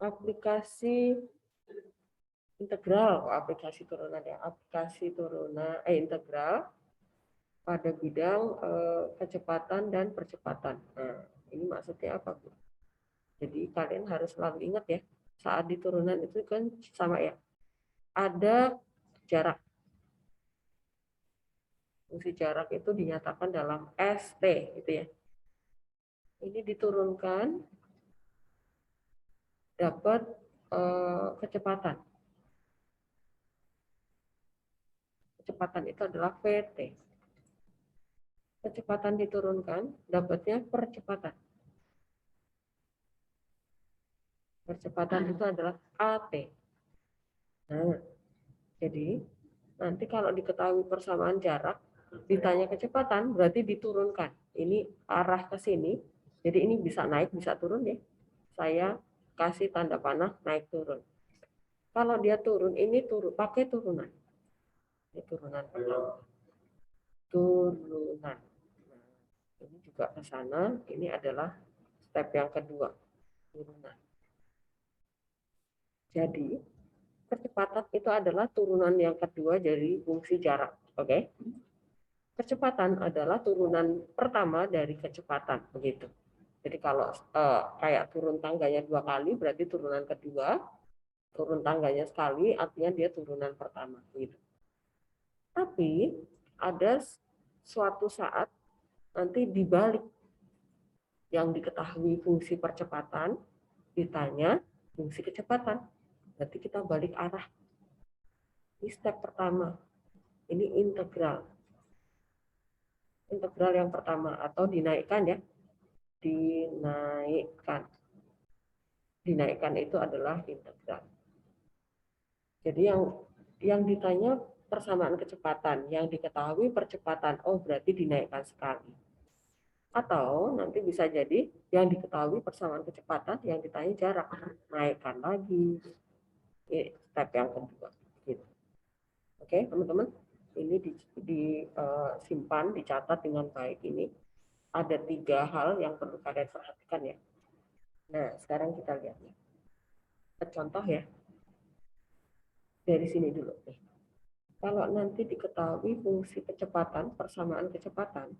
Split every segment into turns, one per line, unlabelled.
aplikasi integral, aplikasi turunan ya, aplikasi turunan integral pada bidang kecepatan dan percepatan. Nah, ini maksudnya apa, Bu? Jadi kalian harus selalu ingat ya, saat di turunan itu kan sama ya, ada jarak. Fungsi jarak itu dinyatakan dalam ST gitu ya. Ini diturunkan dapat kecepatan. Kecepatan itu adalah VT. Kecepatan diturunkan, dapatnya percepatan. Percepatan itu adalah AT. Nah, jadi nanti kalau diketahui persamaan jarak, ditanya kecepatan, berarti diturunkan. Ini arah ke sini, jadi ini bisa naik, bisa turun ya. Saya kasih tanda panah naik turun. Kalau dia turun, ini turun pakai turunan. Ini turunan pertama. Turunan. Nah, ini juga ke sana, ini adalah step yang kedua, turunan. Jadi, percepatan itu adalah turunan yang kedua dari fungsi jarak. Oke? Kecepatan adalah turunan pertama dari kecepatan, begitu. Jadi kalau kayak turun tangganya 2 kali, berarti turunan kedua. Turun tangganya sekali, artinya dia turunan pertama, gitu. Tapi ada suatu saat nanti dibalik, yang diketahui fungsi percepatan, ditanya fungsi kecepatan. Berarti kita balik arah. Ini step pertama. Ini integral. Integral yang pertama, atau dinaikkan ya. Dinaikkan. Dinaikkan itu adalah integral. Jadi yang ditanya persamaan kecepatan, yang diketahui percepatan, oh berarti dinaikkan sekali. Atau nanti bisa jadi yang diketahui persamaan kecepatan, yang ditanya jarak, naikkan lagi. Ini step yang kedua. Gitu. Oke, teman-teman, ini disimpan, dicatat dengan baik. Ini ada 3 hal yang perlu kalian perhatikan ya. Nah, sekarang kita lihat nih. Contoh ya. Dari sini dulu nih. Kalau nanti diketahui fungsi kecepatan, persamaan kecepatan,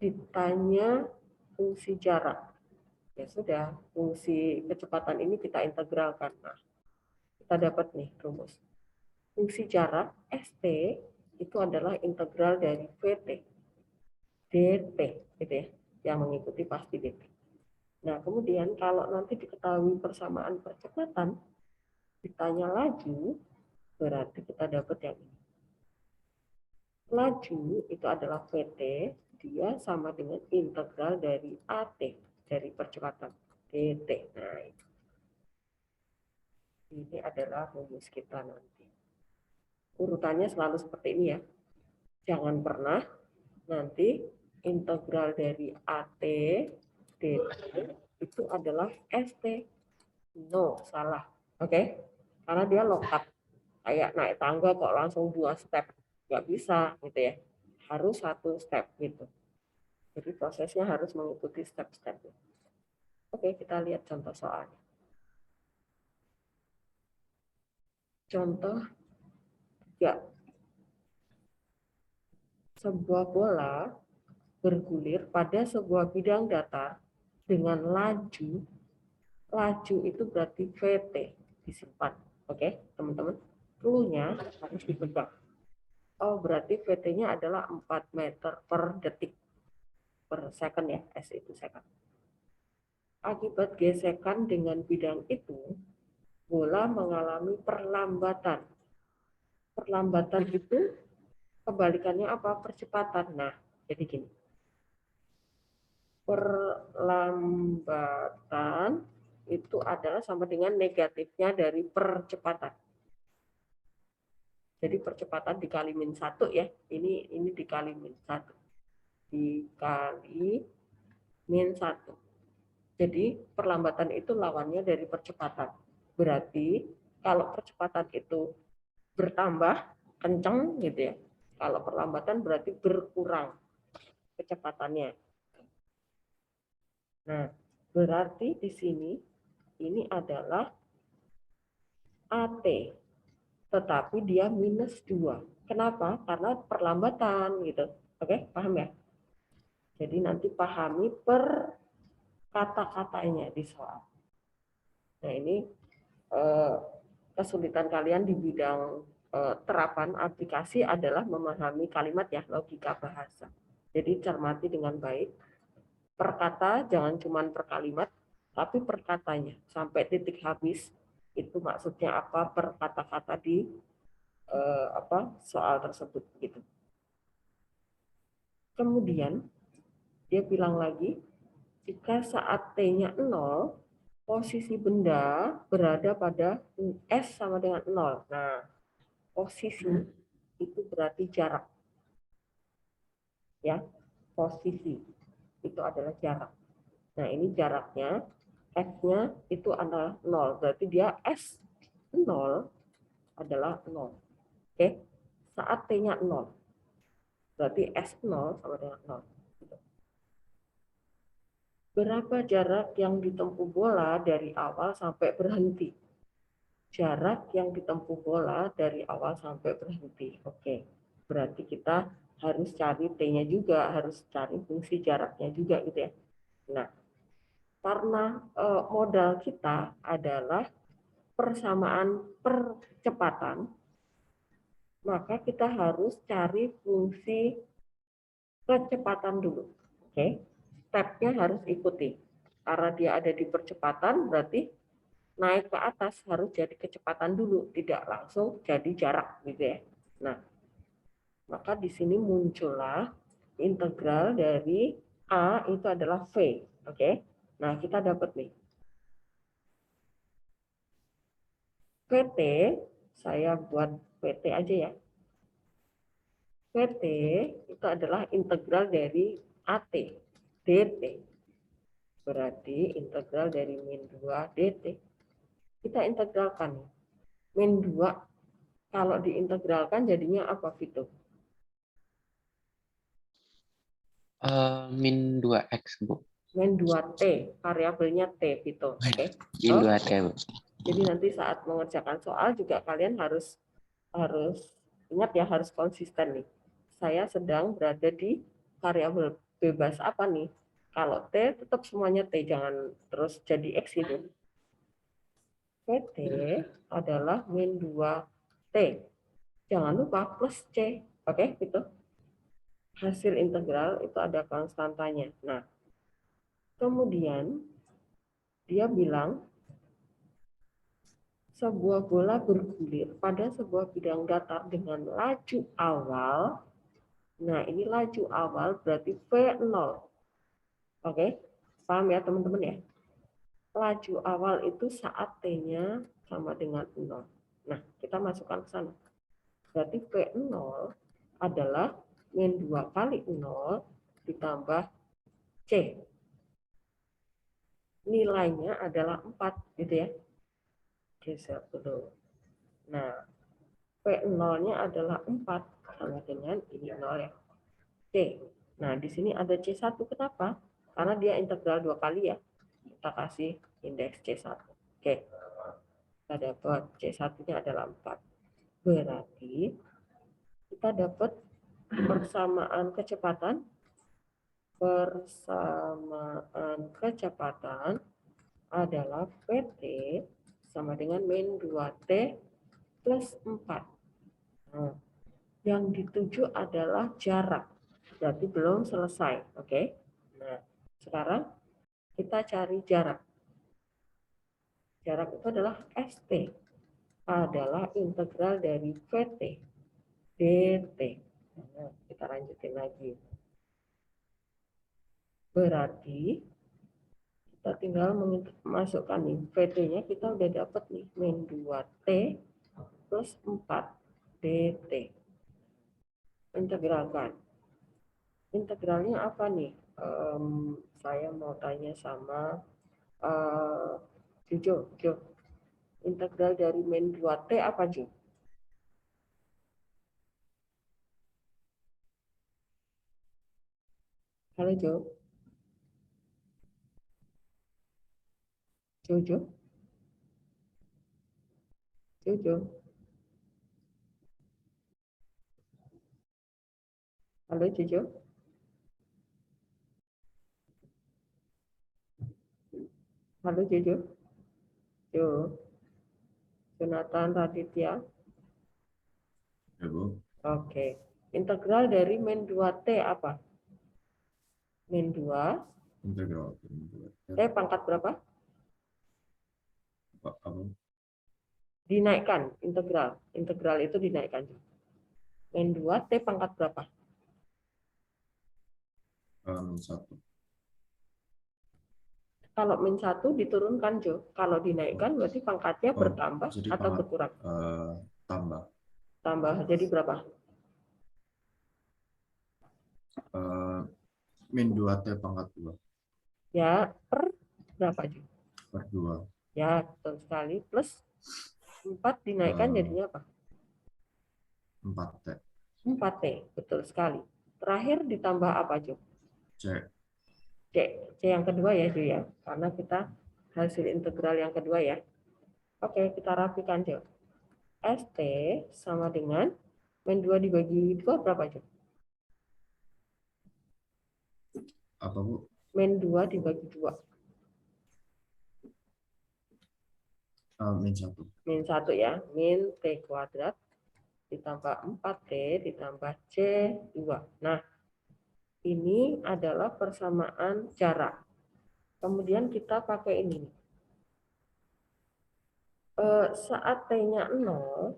ditanya fungsi jarak. Ya sudah, fungsi kecepatan ini kita integralkan. Nah, kita dapat nih rumus. Fungsi jarak ST itu adalah integral dari VT dt gitu ya, yang mengikuti pasti dt. Nah, kemudian kalau nanti diketahui persamaan percepatan, ditanya laju, berarti kita dapat yang ini. Laju itu adalah VT, dia sama dengan integral dari AT, dari percepatan dt. Nah, itu. Ini adalah rumus kita nanti. Urutannya selalu seperti ini ya. Jangan pernah nanti integral dari AT dt itu adalah ST. No, salah. Oke? Karena dia lokat. Kayak naik tangga kok langsung 2 step. Nggak bisa gitu ya. Harus 1 step gitu. Jadi prosesnya harus mengikuti step-step. Oke, kita lihat contoh soalnya. Contoh 3. Sebuah bola bergulir pada sebuah bidang datar dengan laju. Laju itu berarti VT, disimpan. Oke, teman-teman. Clue-nya harus dibebak. Oh, berarti VT-nya adalah 4 meter per detik. Per second ya, S itu second. Akibat gesekan dengan bidang itu, bola mengalami perlambatan. Perlambatan itu kebalikannya apa? Percepatan. Nah, jadi gini. Perlambatan itu adalah sama dengan negatifnya dari percepatan. Jadi percepatan dikali min 1 ya. Ini dikali min 1. Dikali min 1. Jadi perlambatan itu lawannya dari percepatan. Berarti kalau percepatan itu bertambah kencang gitu ya. Kalau perlambatan berarti berkurang kecepatannya. Nah, berarti di sini ini adalah AT, tetapi dia minus 2. Kenapa? Karena perlambatan gitu. Oke, paham ya? Jadi nanti pahami per kata-katanya di soal. Nah, ini kesulitan kalian di bidang terapan aplikasi adalah memahami kalimat ya, logika bahasa. Jadi cermati dengan baik. Per kata jangan cuma per kalimat, tapi per katanya sampai titik habis. Itu maksudnya apa per kata-kata di soal tersebut gitu. Kemudian dia bilang lagi, jika saat T-nya 0, posisi benda berada pada S sama dengan 0. Nah, posisi itu berarti jarak. Ya, posisi itu adalah jarak. Nah, ini jaraknya, X-nya itu adalah 0. Berarti dia S0 adalah 0. Oke, saat T-nya 0. Berarti S0 sama dengan 0. Berapa jarak yang ditempuh bola dari awal sampai berhenti? Jarak yang ditempuh bola dari awal sampai berhenti. Oke, berarti kita harus cari T-nya juga, harus cari fungsi jaraknya juga gitu ya. Nah, karena modal kita adalah persamaan percepatan, maka kita harus cari fungsi kecepatan dulu. Oke, stepnya harus ikuti. Karena dia ada di percepatan, berarti naik ke atas harus jadi kecepatan dulu, tidak langsung jadi jarak gitu ya. Nah, maka di sini muncullah integral dari A itu adalah V. Oke, nah kita dapat nih. VT, saya buat VT aja ya. VT itu adalah integral dari AT, DT. Berarti integral dari min 2 DT. Kita integralkan. Min 2, kalau diintegralkan jadinya apa, Vito?
Min 2x, Bu.
Min 2T, variabelnya T, Vito. Oke.
Min 2t, Bu.
Jadi nanti saat mengerjakan soal juga kalian harus ingat ya, harus konsisten nih. Saya sedang berada di variabel bebas apa nih? Kalau T tetap semuanya T, jangan terus jadi X gitu. PT adalah min 2T. Jangan lupa plus C. Oke, gitu. Hasil integral itu ada konstantanya. Nah, kemudian dia bilang sebuah bola bergulir pada sebuah bidang datar dengan laju awal. Nah, ini laju awal berarti V0. Oke, paham ya teman-teman ya? Laju awal itu saat T-nya sama dengan 0. Nah, kita masukkan ke sana. Berarti V0 adalah min 2 kali 0 ditambah C. Nilainya adalah 4, gitu ya. Geser dulu. Nah, P0-nya adalah 4 sama dengan ini 0 ya. C. Nah, di sini ada C1. Kenapa? Karena dia integral 2 kali ya. Kita kasih indeks C1. Oke. Kita dapat C1-nya adalah 4. Berarti kita dapat persamaan kecepatan. Persamaan kecepatan adalah PT sama dengan min 2T plus 4. Nah, yang dituju adalah jarak. Berarti belum selesai. Oke. Nah, sekarang kita cari jarak. Jarak itu adalah ST. Adalah integral dari VT dt. Nah, kita lanjutin lagi. Berarti kita tinggal masukkan nih VT-nya, kita udah dapat nih min 2T plus 4 dt. Integralkan. Integralnya apa nih? Saya mau tanya sama Jojo. Integral dari min 2T apa, Jo? Halo, Jo. Jojo. Jojo. Halo Jojo. Halo Jojo. Jo. Jonathan Raditya.
Ya, Bu.
Oke. Integral dari min 2T apa? Min 2.
Integral.
T pangkat berapa?
Apa?
Dinaikkan. Integral. Integral itu dinaikkan. Min 2 T pangkat berapa?
Satu.
Kalau min 1 diturunkan, Jo. Kalau dinaikkan berarti pangkatnya
Oh,
bertambah
jadi
atau
pangkat,
berkurang?
tambah.
Tambah. Jadi berapa?
Min 2T pangkat 2
Ya, per berapa, Jo?
per 2.
Ya, betul sekali. Plus 4 dinaikkan jadinya apa?
4T.
4T. Betul sekali. Terakhir ditambah apa, Jo?
C.
C. C yang kedua ya, Jo ya. Karena kita hasil integral yang kedua ya. Oke, kita rapikan, Jo. ST sama dengan min 2 dibagi 2 berapa, Jo?
Apa, Bu?
Min 2 dibagi 2.
Min 1.
Min 1 ya. Min T kuadrat ditambah 4T ditambah C2. Nah, ini adalah persamaan jarak. Kemudian kita pakai ini. Saat T-nya 0,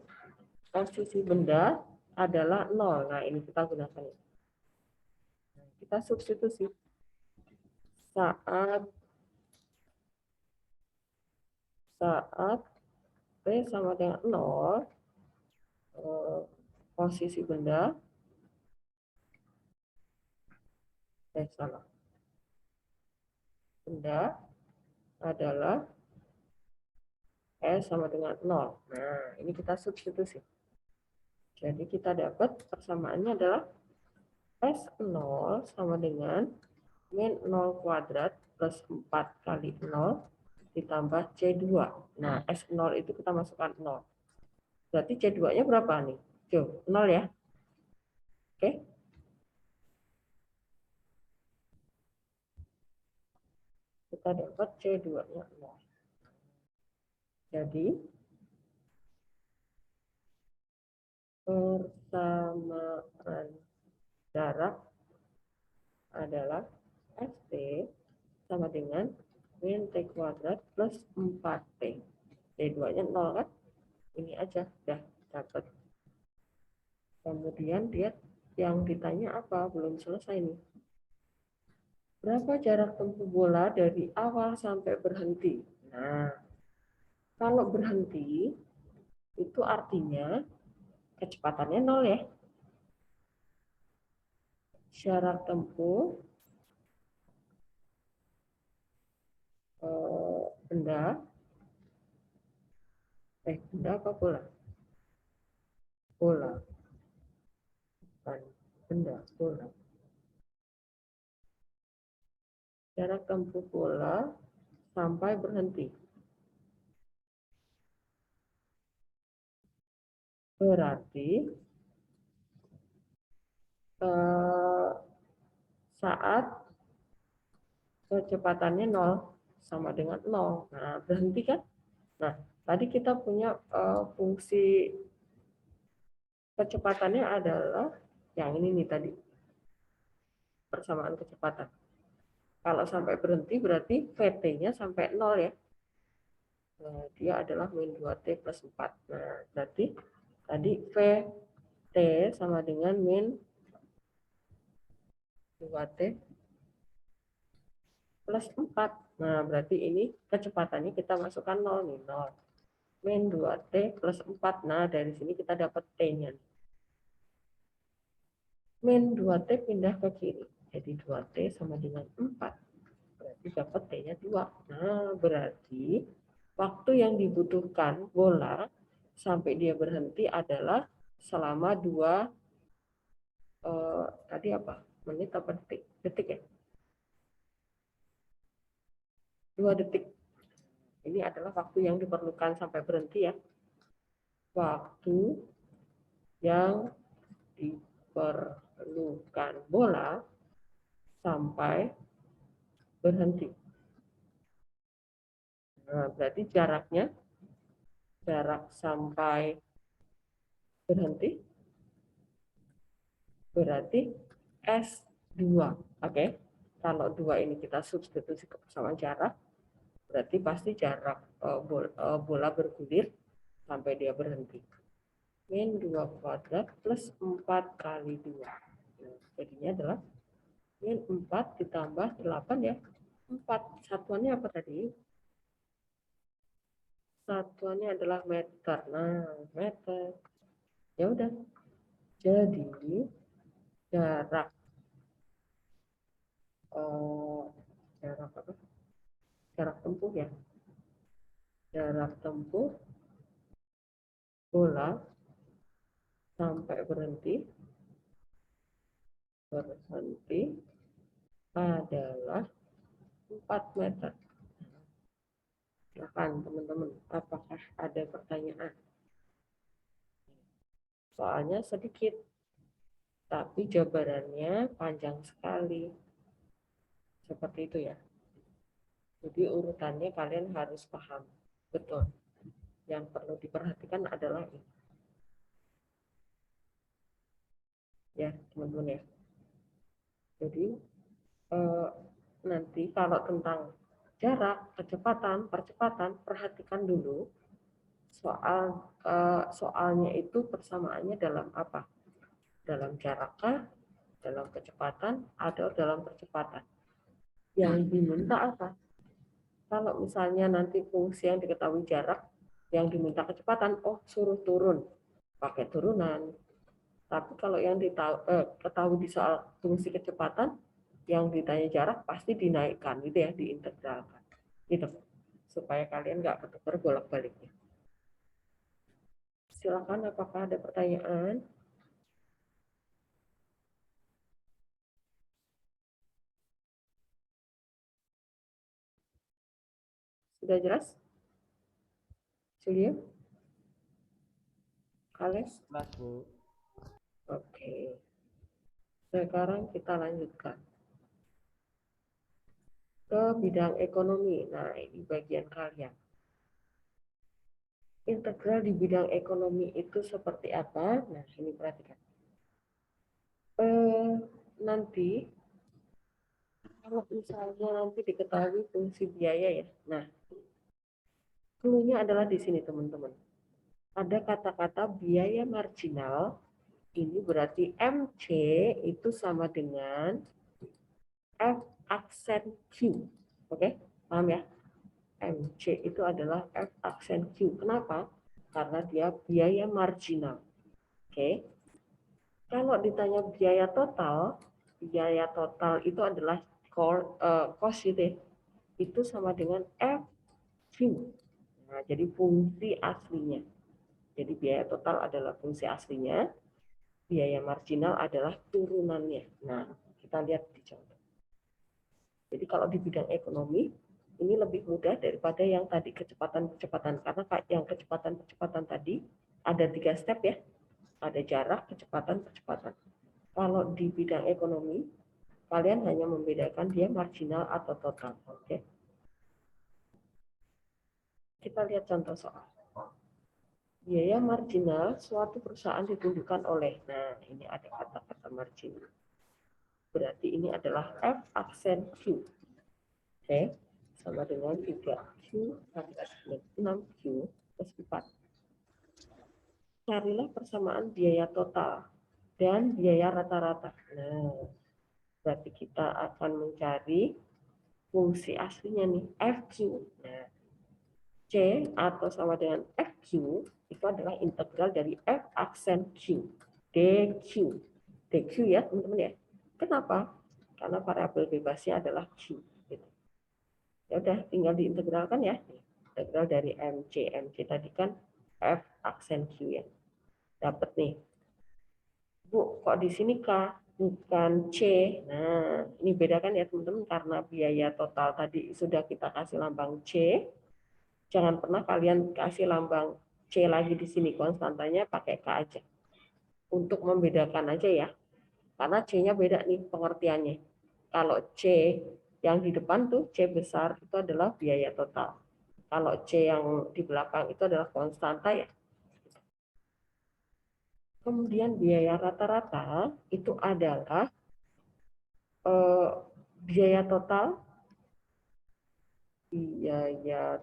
posisi benda adalah 0. Nah, ini kita gunakan. Kita substitusi. Saat T sama dengan 0, posisi benda, salah. Benda adalah S sama dengan 0. Nah, ini kita substitusi. Jadi kita dapat persamaannya adalah S0 sama dengan min 0 kuadrat plus 4 kali 0 ditambah C2. Nah, S0 itu kita masukkan 0. Berarti C2-nya berapa nih? Jo, 0 ya. Oke. Kita dapat C2-nya 0. Jadi, persamaan jarak adalah ST sama dengan min T kuadrat plus 4T. T2-nya 0 kan? Ini aja, udah dapat. Kemudian dia yang ditanya apa? Belum selesai nih. Berapa jarak tempuh bola dari awal sampai berhenti? Nah, kalau berhenti, itu artinya kecepatannya 0 ya. Jarak tempuh benda apa bola? Bola. Bukan benda, bola. Jarak tempuh bola sampai berhenti. Berarti saat kecepatannya 0 sama dengan 0. Nah, berhenti kan? Nah, tadi kita punya fungsi kecepatannya adalah yang ini nih tadi. Persamaan kecepatan. Kalau sampai berhenti berarti VT-nya sampai 0 ya. Nah, dia adalah min 2T plus 4. Nah, berarti tadi VT sama dengan min 2T plus 4. Nah, berarti ini kecepatannya kita masukkan 0 nih, 0. Min 2T plus 4. Nah, dari sini kita dapat T-nya. Min 2T pindah ke kiri. Jadi 2T sama dengan 4. Berarti dapat T-nya 2. Nah, berarti waktu yang dibutuhkan bola sampai dia berhenti adalah selama 2 tadi apa? Menit apa detik? Detik ya? 2 detik. Ini adalah waktu yang diperlukan sampai berhenti ya. waktu yang diperlukan bola sampai berhenti. Nah, berarti jarak sampai berhenti berarti S2. Oke. Kalau 2 ini kita substitusi ke persamaan jarak, berarti pasti jarak bola bergulir sampai dia berhenti. Min 2 kuadrat plus 4 kali 2. Nah, jadinya adalah min 4 ditambah 8 ya. 4. Satuannya apa tadi? Satuannya adalah meter. Nah, meter. Ya udah. Jadi jarak jarak apa? Jarak tempuh ya. Jarak tempuh bola sampai berhenti adalah 4 meter. Silakan teman-teman, apakah ada pertanyaan? Soalnya sedikit, tapi jawabannya panjang sekali. Seperti itu ya. Jadi urutannya kalian harus paham. Betul. Yang perlu diperhatikan adalah ini. Ya, teman-teman ya. Jadi nanti kalau tentang jarak, kecepatan, percepatan, perhatikan dulu soalnya itu persamaannya dalam apa? Dalam jarakkah, dalam kecepatan, atau dalam percepatan. Yang diminta apa? Kalau misalnya nanti fungsi yang diketahui jarak, yang diminta kecepatan, oh suruh turun, pakai turunan. Tapi kalau yang ketahui di soal fungsi kecepatan, yang ditanya jarak pasti dinaikkan, gitu ya, diintegralkan. Gitu, supaya kalian nggak ketukar bolak-baliknya. Silakan, apakah ada pertanyaan? Sudah jelas? Julia? Alex?
Mas, Bu.
Oke. Sekarang kita lanjutkan ke bidang ekonomi. Nah, ini bagian kalian. Integral di bidang ekonomi itu seperti apa? Nah, ini perhatikan. Nanti kalau misalnya nanti diketahui fungsi biaya ya. Nah, clue-nya adalah di sini teman-teman. Ada kata-kata biaya marginal. Ini berarti MC itu sama dengan F aksen Q. Oke, paham ya? MC itu adalah F aksen Q. Kenapa? Karena dia biaya marginal. Oke. Kalau ditanya biaya total itu adalah cost gitu ya. Itu sama dengan FQ. Nah, jadi fungsi aslinya. Jadi biaya total adalah fungsi aslinya, biaya marginal adalah turunannya. Nah, kita lihat di contoh. Jadi kalau di bidang ekonomi, ini lebih mudah daripada yang tadi kecepatan-kecepatan. Karena yang kecepatan-kecepatan tadi ada 3 step ya. Ada jarak, kecepatan, percepatan. Kalau di bidang ekonomi, kalian hanya membedakan dia marginal atau total. Oke. Kita lihat contoh soal. Biaya marginal suatu perusahaan ditundukkan oleh. Nah, ini ada kata-kata marginal. Berarti ini adalah F aksen Q. Oke. Sama dengan 3Q, 6Q, plus 4. Carilah persamaan biaya total dan biaya rata-rata. Nah, berarti kita akan mencari fungsi aslinya nih, FQ. Nah, C atau sama dengan FQ itu adalah integral dari F aksen Q, DQ. DQ ya teman-teman ya. Kenapa? Karena variabel bebasnya adalah Q. Gitu. Ya udah, tinggal diintegralkan ya. Integral dari MC. MC tadi kan F aksen Q ya. Dapat nih. Bu, kok di sini K? Bukan C. Nah, ini bedakan ya teman-teman, karena biaya total tadi sudah kita kasih lambang C. Jangan pernah kalian kasih lambang C lagi di sini, konstantanya pakai K aja. Untuk membedakan aja ya, karena C-nya beda nih pengertiannya. Kalau C yang di depan tuh C besar itu adalah biaya total. Kalau C yang di belakang itu adalah konstanta ya. Kemudian biaya rata-rata itu adalah biaya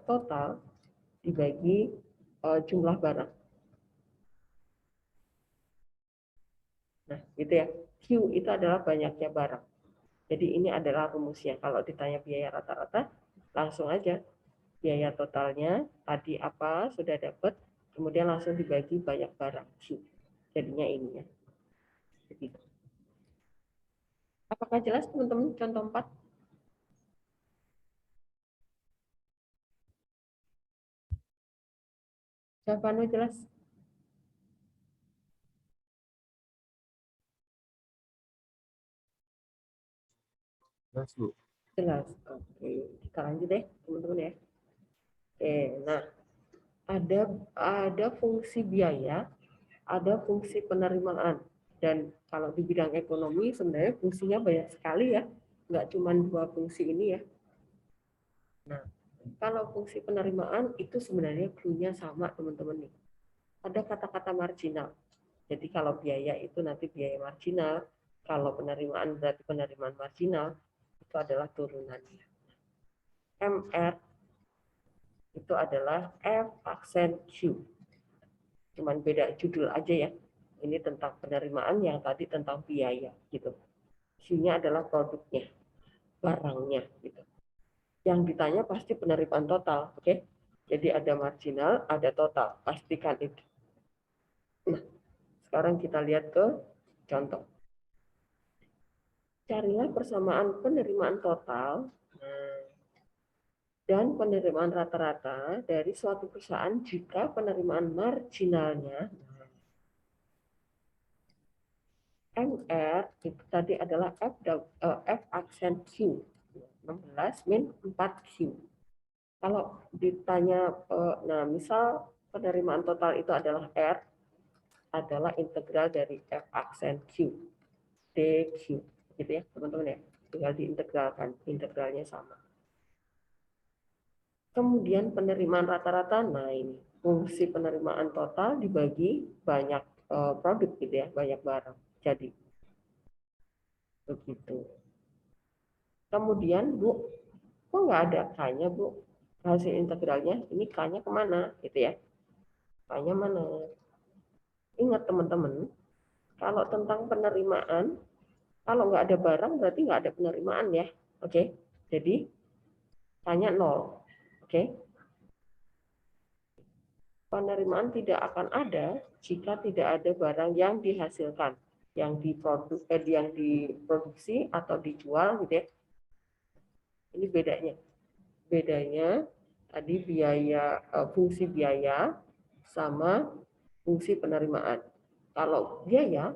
total dibagi jumlah barang. Nah, gitu ya. Q itu adalah banyaknya barang. Jadi ini adalah rumusnya. Kalau ditanya biaya rata-rata, langsung aja biaya totalnya tadi apa sudah dapat, kemudian langsung dibagi banyak barang Q. Jadinya ini ya. Begitu. Apakah jelas teman-teman contoh 4? Jawabannya jelas?
Jelas, Bu.
Jelas. Oke, kita lanjut deh teman-teman ya. Oke, nah ada fungsi biaya, ada fungsi penerimaan. Dan kalau di bidang ekonomi sebenarnya fungsinya banyak sekali ya, nggak cuma 2 fungsi ini ya. Nah, kalau fungsi penerimaan itu sebenarnya clue-nya sama teman-teman nih. Ada kata-kata marginal. Jadi kalau biaya itu nanti biaya marginal, kalau penerimaan berarti penerimaan marginal, itu adalah turunannya. MR itu adalah F aksen Q. Cuman beda judul aja ya. Ini tentang penerimaan, yang tadi tentang biaya gitu. Q-nya adalah produknya, barangnya gitu. Yang ditanya pasti penerimaan total, oke? Jadi ada marginal, ada total, pastikan itu. Nah, sekarang kita lihat ke contoh. Carilah persamaan penerimaan total dan penerimaan rata-rata dari suatu perusahaan jika penerimaan marginalnya MR itu tadi adalah F aksen Q 16 min 4Q. Kalau ditanya, nah misal penerimaan total itu adalah R, adalah integral dari F aksen Q dQ, gitu ya teman-teman ya. Tinggal diintegralkan, integralnya sama. Kemudian penerimaan rata-rata, nah ini fungsi penerimaan total dibagi banyak produk gitu ya, banyak barang. Jadi begitu. Kemudian Bu, kok nggak ada K-nya Bu? Hasil integralnya, ini K-nya kemana gitu ya? K-nya mana? Ingat teman-teman, kalau tentang penerimaan, kalau nggak ada barang berarti nggak ada penerimaan ya. Oke, jadi K-nya 0. Oke. Penerimaan tidak akan ada jika tidak ada barang yang dihasilkan, yang diproduksi atau dijual gitu ya. Ini bedanya. Bedanya tadi biaya, fungsi biaya sama fungsi penerimaan. Kalau biaya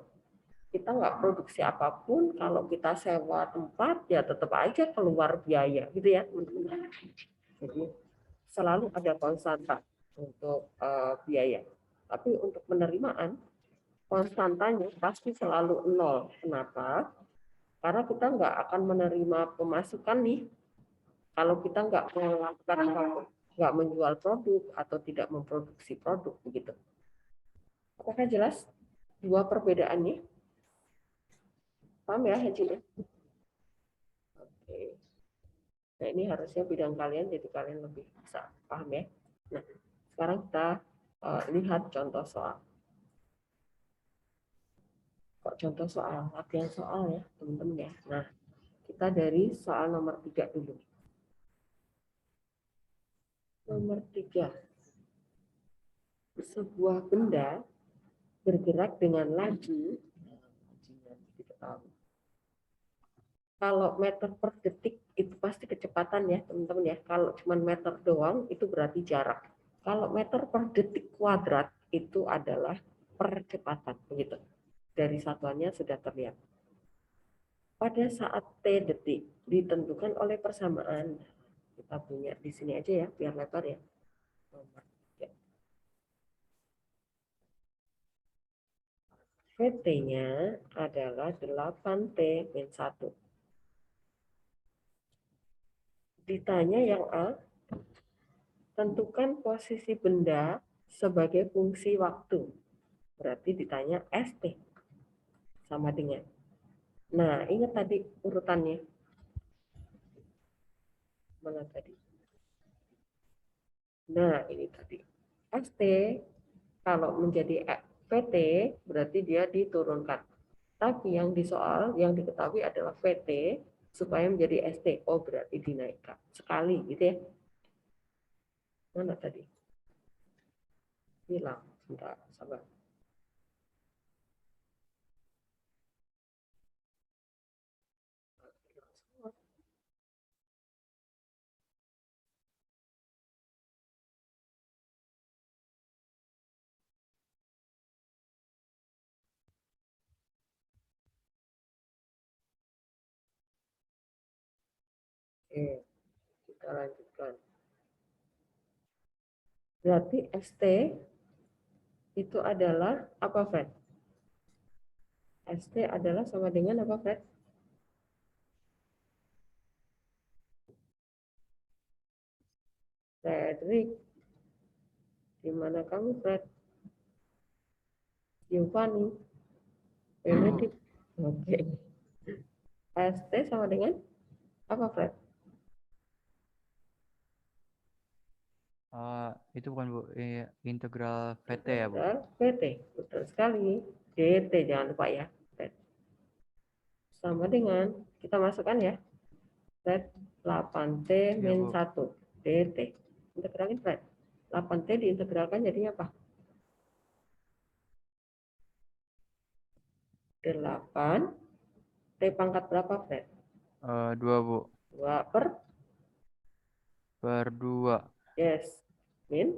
kita nggak produksi apapun, kalau kita sewa tempat ya tetap aja keluar biaya gitu ya teman-teman. Jadi selalu ada konstanta untuk biaya. Tapi untuk penerimaan, konstantanya pasti selalu 0. Kenapa? Karena kita nggak akan menerima pemasukan nih kalau kita nggak melakukan nggak menjual produk atau tidak memproduksi produk begitu. Apakah jelas dua perbedaannya? Paham ya, Haji? Oke. Nah ini harusnya bidang kalian, jadi kalian lebih bisa paham ya. Nah sekarang kita lihat contoh soal. Kok contoh soal, latihan soal ya teman-teman ya. Nah kita dari soal nomor 3 dulu. Nomor 3. Sebuah benda bergerak dengan laju, kalau meter per detik itu pasti kecepatan ya teman-teman ya. Kalau cuma meter doang itu berarti jarak. Kalau meter per detik kuadrat itu adalah percepatan begitu. Dari satuannya sudah terlihat. Pada saat T detik ditentukan oleh persamaan. Kita punya di sini aja ya biar lebar ya. Nomor 3. VT-nya adalah 8T min 1. Ditanya yang A, tentukan posisi benda sebagai fungsi waktu. Berarti ditanya ST sama dengan. Nah, ingat tadi urutannya. Mana tadi? Nah, ini tadi. ST kalau menjadi VT berarti dia diturunkan. Tapi yang di soal yang diketahui adalah VT supaya menjadi ST. Oh, berarti dinaikkan sekali gitu ya. Mana tadi? Hilang. Sebentar, sabar. Oke, kita lanjutkan. Berarti ST itu adalah apa, Fred? ST adalah sama dengan apa, Fred? Frederick. Di mana kamu, Fred? Giovanni. Benedict. Oke. ST sama dengan apa, Fred?
Itu bukan Bu, integral VT ya Bu?
Integral VT. Betul sekali. DT jangan lupa ya. Fred. Sama dengan, kita masukkan ya. Fred 8T
Iya,
min
Bu.
1. DT. Integralin, Fred. 8T diintegralkan jadinya apa? 8. T pangkat berapa, Fred?
2 Bu,
2 per,
per 2
yes, min,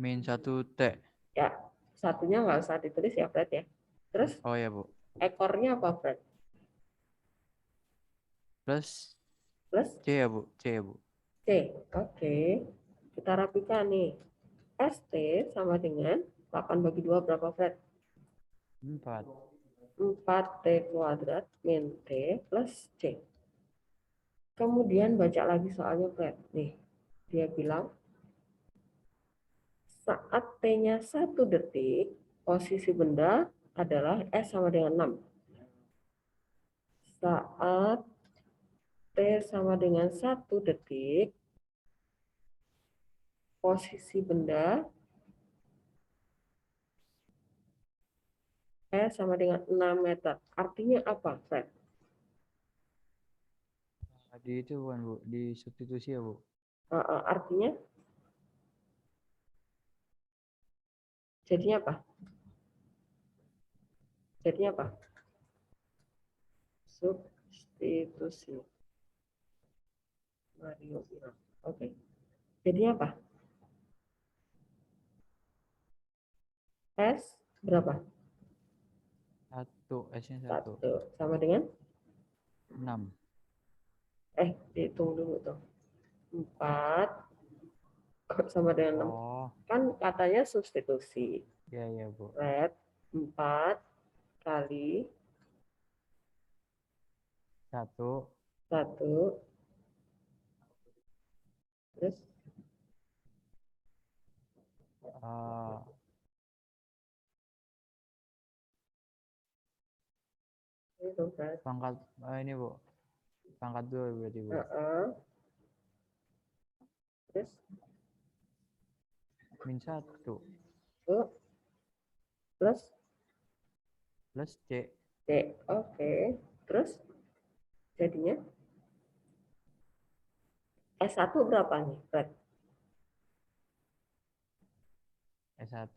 min 1 T.
ya, satunya nggak usah ditulis ya, Fred ya. Terus
Oh ya Bu,
ekornya apa, Fred?
plus
Plus
C ya Bu, C ya Bu.
C. Oke, kita rapikan nih. ST sama dengan 8 bagi 2 berapa, Fred?
4.
4T kuadrat min T plus C. Kemudian baca lagi soalnya, Fred. Nih, dia bilang saat T-nya 1 detik, posisi benda adalah S sama dengan 6. Saat T sama dengan 1 detik, posisi benda S sama dengan 6 meter. Artinya apa, Fred?
Di itu bukan Bu, di substitusi ya Bu.
Artinya jadinya apa? Jadinya apa? Substitusi. Mario bilang. Oke. Jadinya apa? S berapa?
1, S-nya 1.
1 sama dengan
6.
Dihitung dulu tuh. 4 kok sama dengan 6?
Oh,
Kan katanya substitusi.
iya ya Bu.
Red 4 kali
1,
1 terus itu kan.
pangkat ini Bu, pangkat 2 berarti Bu.
Terus
Min 1
plus
C.
C. Oke. Terus jadinya S1 berapa nih, Fred?
S1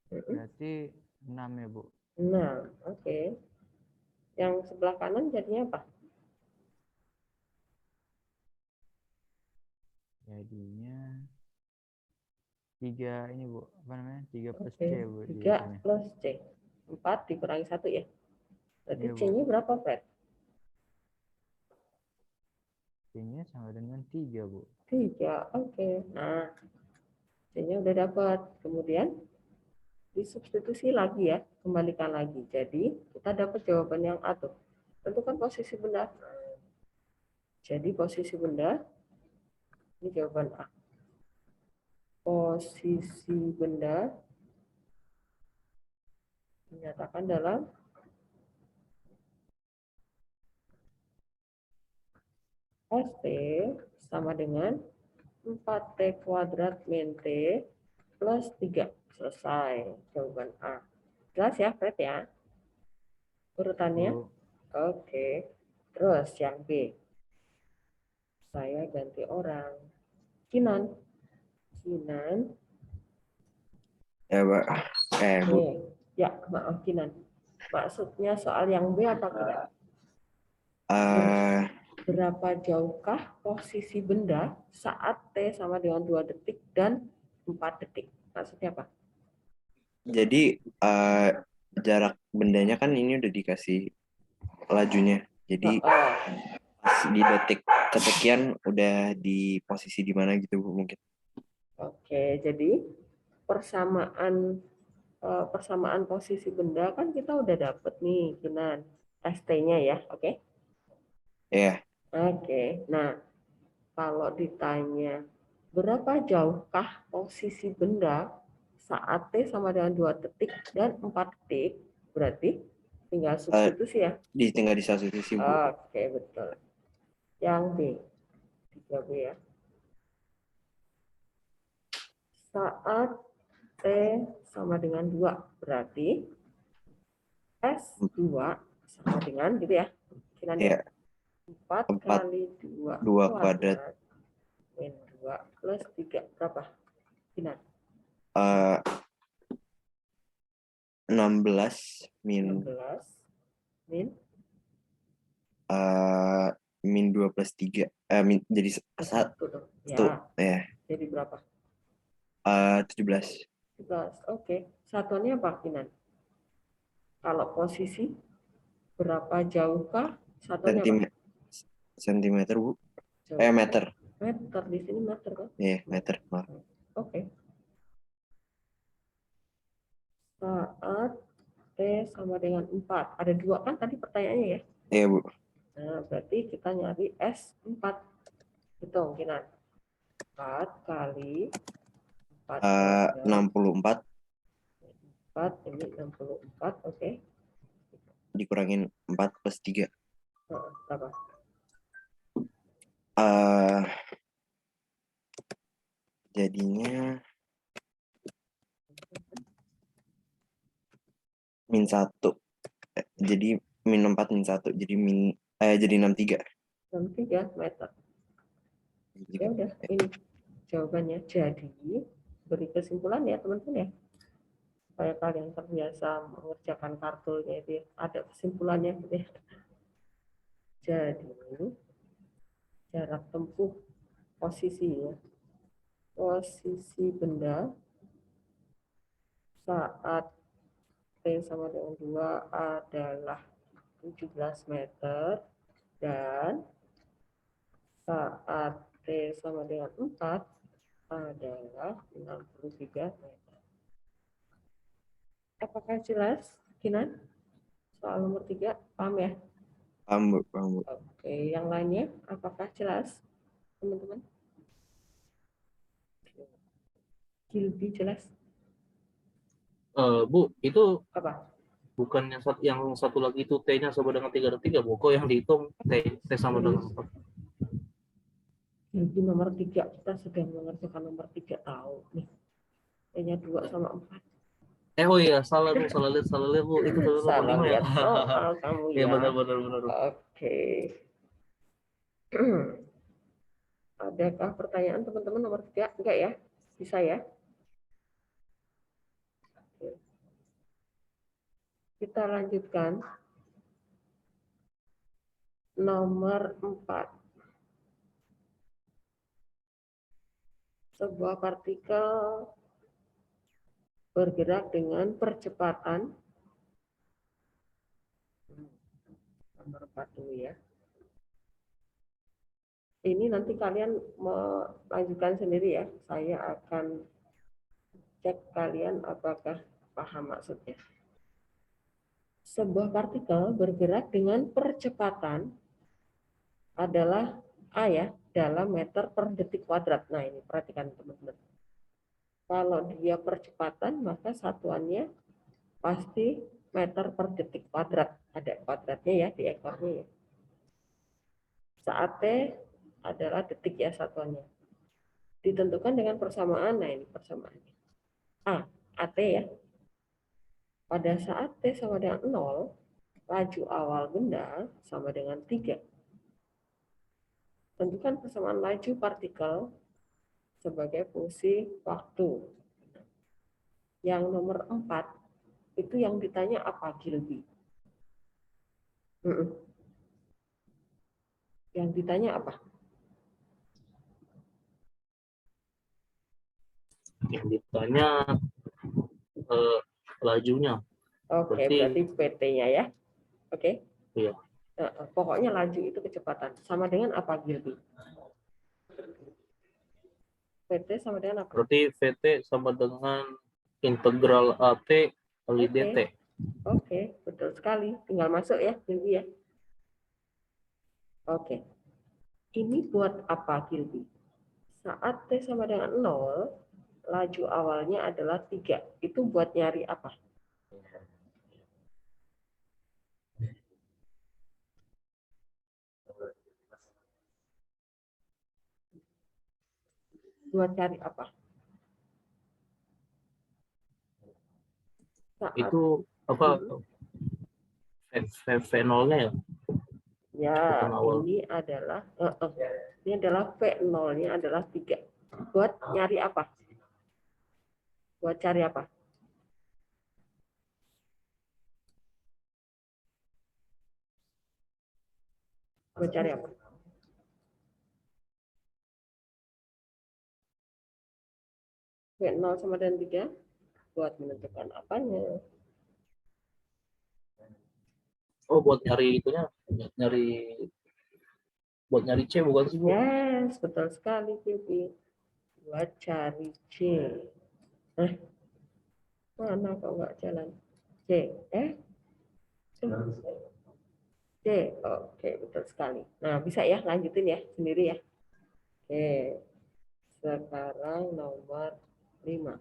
berarti 6 ya Bu.
Nah, oke. Yang sebelah kanan jadinya apa?
Jadinya 3 ini Bu, apa namanya? 3 plus
Oke.
C Bu.
3 plus C. 4 dikurangi 1 ya. Berarti
Iya, Bu.
C-nya berapa, Fred?
C-nya sama dengan 3 Bu.
3. Oke. Nah, C-nya udah dapat. Kemudian Disubstitusi lagi ya, kembalikan lagi. Jadi kita dapat jawaban yang A tuh. Tentukan posisi benda. Jadi posisi benda, ini jawaban A. Posisi benda dinyatakan dalam ST sama dengan 4T kuadrat min T plus 3. Selesai. Jawaban A. Jelas ya, Fred ya? Urutannya?
Bu.
Oke. Terus yang B. Saya ganti orang. Kinan. Kinan.
Ya, Pak. Bu.
Ya, maaf Kinan. Maksudnya soal yang B apa Kinan?
Eh,
Berapa jauhkah posisi benda saat T sama dengan 2 detik dan 4 detik? Maksudnya apa?
jadi jarak bendanya kan ini udah dikasih lajunya. Jadi
Oh,
pas di detik kesekian udah di posisi di mana gitu Bu, mungkin.
oke. Jadi persamaan posisi benda kan kita udah dapet nih, Kinan. ST-nya ya, oke?
Ya,
Oke. Nah, kalau ditanya berapa jauhkah posisi benda saat T sama dengan 2 detik dan 4 detik, berarti tinggal substitusi ya.
tinggal di satu sisi Bu.
Oke, betul. Yang B, 3B ya. Saat T sama dengan 2, berarti S2 sama dengan gitu ya.
Ya,
4
4
kali 2
2 kuadrat
min 2 plus 3 berapa? Kinan.
16 min
16 min
min 2 plus 3 jadi
satu dong.
satu
Ya,
ya
jadi berapa?
17
17. Oke. Satuannya apa, Kinan? Kalau posisi berapa jauhkah? Satuannya apa?
sentimeter Bu.
Jauh.
Meter.
Meter, di sini meter kan?
Ya, meter. Maaf.
Oke. Saat T sama dengan 4. Ada 2 kan tadi pertanyaannya ya?
Iya Bu.
Nah, berarti kita nyari S4. Hitung, Kinan. 4 kali 4
64
4, ini 64, oke.
dikurangin 4 plus 3
Berapa?
jadinya min 1. Jadi min 4 min 1 jadi jadi 63
63 meter. Ya udah, ini jawabannya. Jadi beri kesimpulan ya teman-teman ya, supaya kalian terbiasa mengerjakan kartunya itu ya. Ada kesimpulannya gitu ya. Jadi jarak tempuh posisi ya, posisi benda saat T sama dengan 2 adalah 17 meter dan saat T sama dengan 4 adalah 63 meter. Apakah jelas, Kinan? Soal nomor 3, paham ya?
paham Bu.
Oke, yang lainnya apakah jelas, teman-teman? Gilby jelas?
Bu, itu
Apa?
bukan yang satu lagi itu T-nya sama dengan 3 detik ya, Bu? Kok yang dihitung T sama dengan 4?
Gilby nomor 3, kita sedang mengerjakan nomor 3, tahu nih. T-nya 2 sama 4.
Oh iya, salah Bu, salah lihat Bu. Itu nomor
Salah
5 ya.
lihat soal kamu
Iya
ya.
benar.
Oke. Adakah pertanyaan teman-teman nomor 3? Enggak ya? Bisa ya? Oke. Kita lanjutkan. Nomor 4. Sebuah partikel bergerak dengan percepatan. Nomor 4 dulu ya. Ini nanti kalian melanjutkan sendiri ya. Saya akan cek kalian apakah paham maksudnya. Sebuah partikel bergerak dengan percepatan adalah A ya, dalam meter per detik kuadrat. Nah ini perhatikan teman-teman. Kalau dia percepatan maka satuannya pasti meter per detik kuadrat. Ada kuadratnya ya di ekornya ya. Saat T adalah detik ya satuannya. Ditentukan dengan persamaan, nah ini persamaannya. A, AT ya. Pada saat T sama dengan 0, laju awal benda sama dengan 3. Tentukan persamaan laju partikel sebagai fungsi waktu. Yang nomor 4, itu yang ditanya apa, Gilby? Yang ditanya apa?
Yang ditanya lajunya.
Oke, berarti PT-nya ya. Oke.
Iya.
Pokoknya laju itu kecepatan. Sama dengan apa, Gilby? PT sama dengan apa?
Berarti VT sama dengan integral AT kali
Oke.
DT.
Oke, betul sekali. Tinggal masuk ya, Gilby ya. Oke. Ini buat apa, Gilby? Saat T sama dengan 0, laju awalnya adalah 3. Itu buat nyari apa? Buat cari apa? Saat,
Itu apa? V0-nya ya?
ya,
Kecepatan awal.
ini adalah V0-nya adalah 3. Buat nyari apa? Buat cari apa? Buat cari apa? V0 sama dengan 3 buat menentukan apanya?
Oh, buat nyari itunya, buat nyari C bukan sih, Bu?
Yes, betul sekali, Pipi. Buat cari C. Mana kok nggak jalan? C. C. Oke, betul sekali. Nah, bisa ya, lanjutin ya, sendiri ya. Oke. Sekarang nomor 5.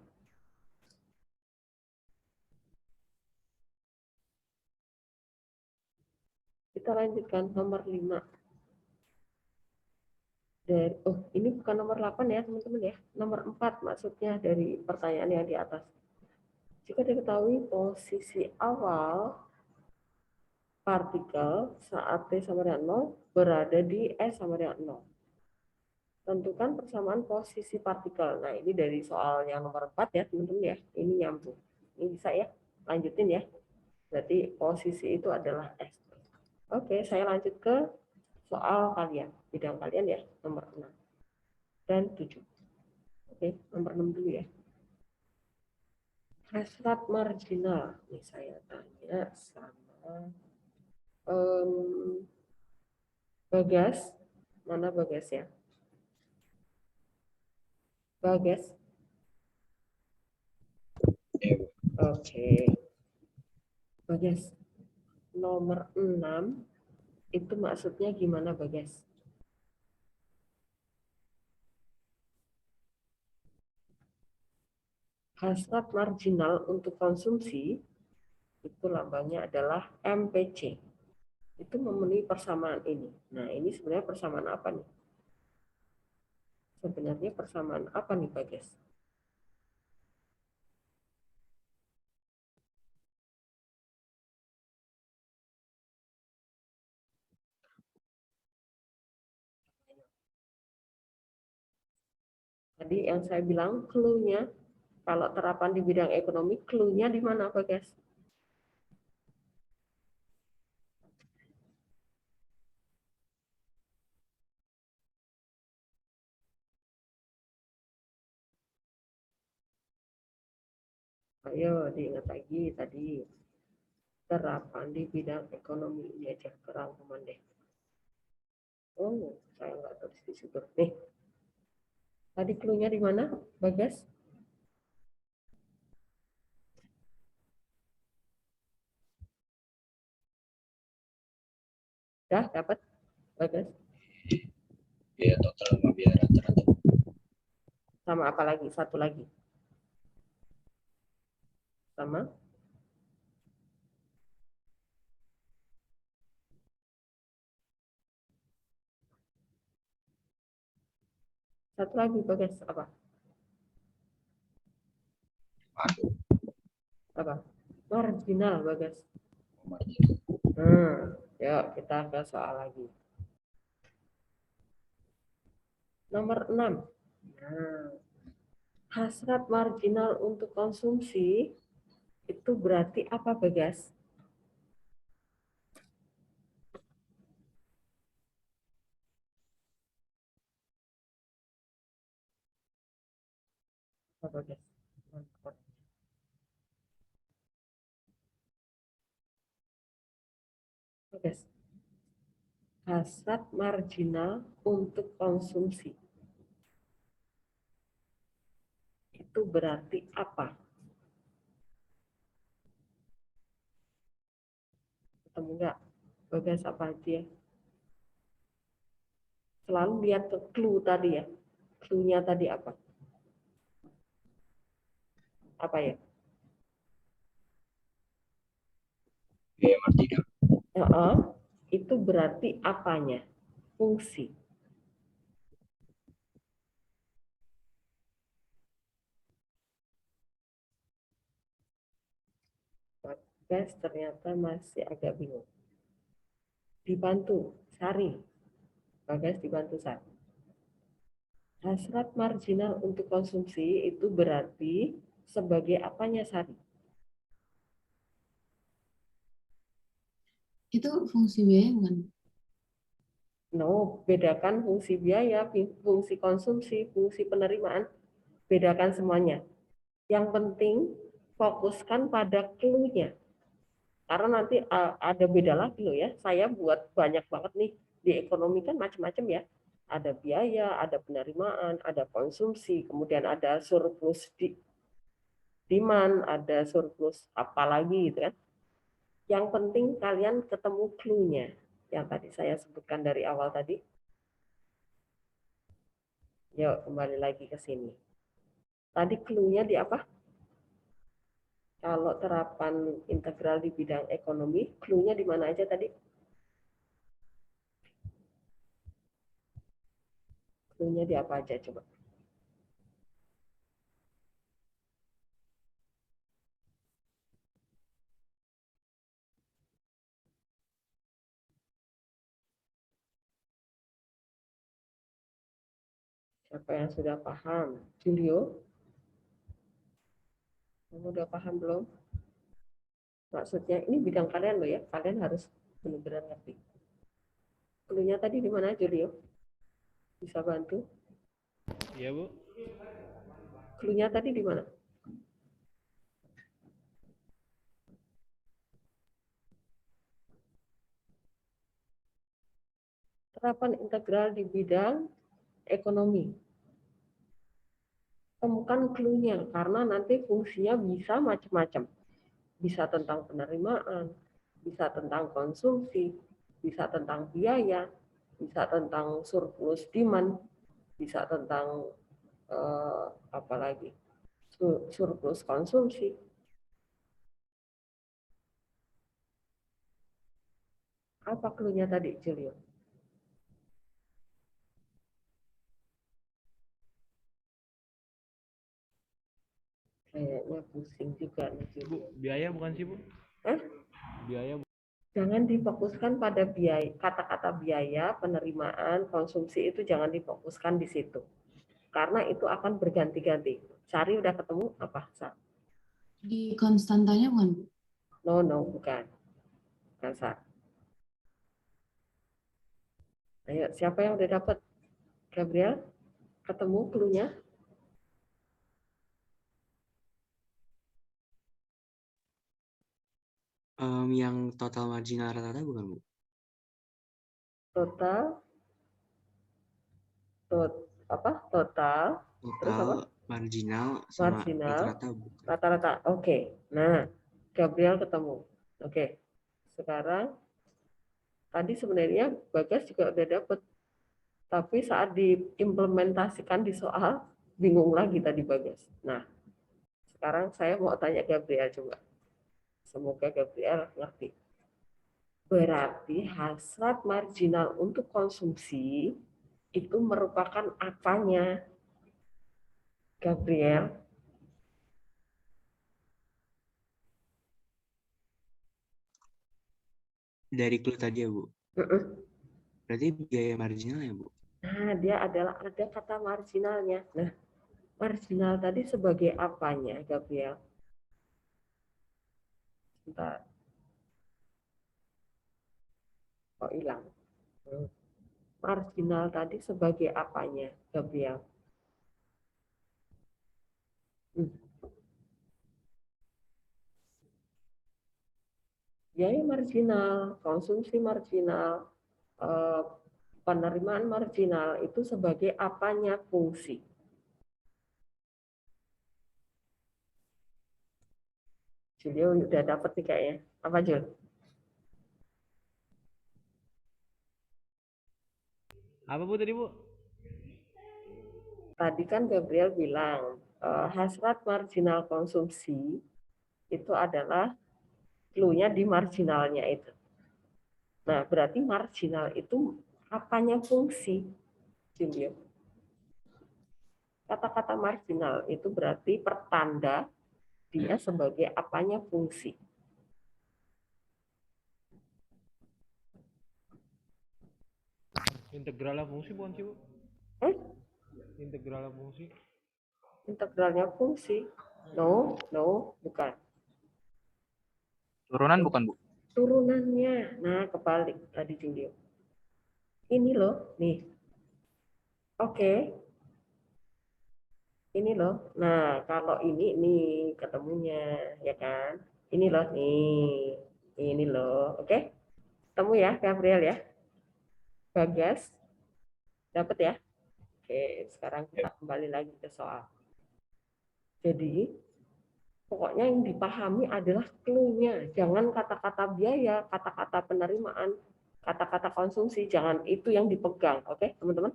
Kita lanjutkan nomor 5. Ini bukan nomor 8 ya, teman-teman ya. Nomor 4 maksudnya dari pertanyaan yang di atas. Jika diketahui posisi awal partikel saat T sama dengan 0 berada di S sama dengan 0. Tentukan persamaan posisi partikel. Nah, ini dari soal yang nomor 4 ya, teman-teman ya. Ini nyambung. Ini bisa ya, lanjutin ya. Berarti posisi itu adalah S. Oke, saya lanjut ke soal kalian. Bidang kalian ya, nomor 6 dan 7. Oke, nomor 6 dulu ya. Hasrat marginal. Ini saya tanya sama Bagas. Mana Bagas ya? Bagas. Oke. Bagas. Nomor 6 itu maksudnya gimana, Bagas? Hasrat marginal untuk konsumsi itu lambangnya adalah MPC. Itu memenuhi persamaan ini. Nah, ini sebenarnya persamaan apa nih? Sebenarnya persamaan apa nih, Bagas? Tadi yang saya bilang clue-nya, kalau terapan di bidang ekonomi, clue-nya di mana, Bagas? Ayo diingat lagi tadi. Terapan di bidang ekonomi. Ini aja kerangkuman deh. Oh, saya nggak tulis di situ. Nih. Tadi clue-nya di mana, Bagas? Dah dapat? Bagus.
Biaya total sama biaya rata-rata.
Sama apa lagi? Satu lagi. Sama? Satu lagi, Bagas. Apa?
Aduh,
Apa? Marginal, Bagas.
marginal.
Yuk kita ke soal lagi. Nomor 6. Nah, hasrat marginal untuk konsumsi itu berarti apa, Bagas? Apa, Bagas? Bagas. Hasrat marginal untuk konsumsi itu berarti apa? Ketemu nggak? Bagas apa aja? Selalu lihat ke clue tadi ya. Clue-nya tadi apa? Apa ya?
Biaya marginal.
Itu berarti apanya? Fungsi. Bagas ternyata masih agak bingung. Dibantu, Sari. Bagas dibantu Sari. Hasrat marginal untuk konsumsi itu berarti sebagai apanya, Sari?
Itu fungsi biaya bukan?
No, bedakan fungsi biaya, fungsi konsumsi, fungsi penerimaan. Bedakan semuanya. Yang penting fokuskan pada clue-nya. Karena nanti ada beda lagi loh ya. Saya buat banyak banget nih. Di ekonomi kan macam-macam ya. Ada biaya, ada penerimaan, ada konsumsi, kemudian ada surplus demand, ada surplus apa lagi gitu kan. Yang penting kalian ketemu clue-nya. Yang tadi saya sebutkan dari awal tadi. Yuk kembali lagi ke sini. Tadi clue-nya di apa? Kalau terapan integral di bidang ekonomi, clue-nya di mana aja tadi? Clue-nya di apa aja coba? Siapa yang sudah paham? Julio? Kamu udah paham belum? Maksudnya ini bidang kalian loh ya. Kalian harus benar-benar ngerti. Clue-nya tadi di mana, Julio? Bisa bantu?
Iya, Bu.
Clue-nya tadi di mana? Terapan integral di bidang ekonomi. Temukan clue-nya karena nanti fungsinya bisa macam-macam. Bisa tentang penerimaan, bisa tentang konsumsi, bisa tentang biaya, bisa tentang surplus demand, bisa tentang apa lagi? Surplus konsumsi. Apa clue-nya tadi, Julio? Kayaknya pusing juga nih,
Bu,
Julio.
biaya bukan sih, Bu?
Hah?
Biaya.
Jangan difokuskan pada biaya, kata-kata biaya, penerimaan, konsumsi itu jangan difokuskan di situ. Karena itu akan berganti-ganti. Sari udah ketemu apa? Sari?
Di konstantanya bukan, Bu?
No, bukan. Bukan Sari. Ayo, siapa yang udah dapat? Gabriel, ketemu clue-nya?
Yang total marginal rata-rata bukan, Bu?
Total, apa? Total, terus apa?
Total marginal sama
Marginal,
rata-rata bukan.
rata-rata. Oke. Nah, Gabriel ketemu. Oke. Sekarang Tadi sebenarnya Bagas juga udah dapet, tapi saat diimplementasikan di soal bingung lagi tadi Bagas. Nah, sekarang saya mau tanya Gabriel coba. Semoga Gabriel ngerti. Berarti hasrat marginal untuk konsumsi itu merupakan apanya, Gabriel?
Dari clue tadi ya, Bu.
Mm-mm.
Berarti biaya marginal ya, Bu?
Nah, dia adalah ada kata marginalnya. Nah, marginal tadi sebagai apanya, Gabriel? Bentar. Oh, hilang. Marginal tadi sebagai apanya, Gabriel? Biaya marginal, konsumsi marginal, penerimaan marginal itu sebagai apanya fungsi? Julio udah dapat nih kayaknya. Apa, Jul?
Apa Bu tadi Bu?
Tadi kan Gabriel bilang hasrat marginal konsumsi itu adalah clue-nya di marginalnya itu. Nah, berarti marginal itu apanya fungsi, Julio? Kata-kata marginal itu berarti pertanda dia sebagai apanya fungsi.
Integralnya fungsi bukan sih Bu? Integralnya fungsi.
Integralnya fungsi? No, bukan.
Turunan bukan, Bu?
Turunannya. Nah, kebalik tadi Julio. Ini loh, nih. Oke. Ini loh. Nah, kalau ini nih ketemunya, ya kan? Ini loh, nih. Ini loh, oke? Ketemu ya, Gabriel ya? Bagas? Dapat ya? Oke, sekarang kita kembali lagi ke soal. Jadi, pokoknya yang dipahami adalah clue-nya. Jangan kata-kata biaya, kata-kata penerimaan, kata-kata konsumsi. Jangan itu yang dipegang. Oke, teman-teman?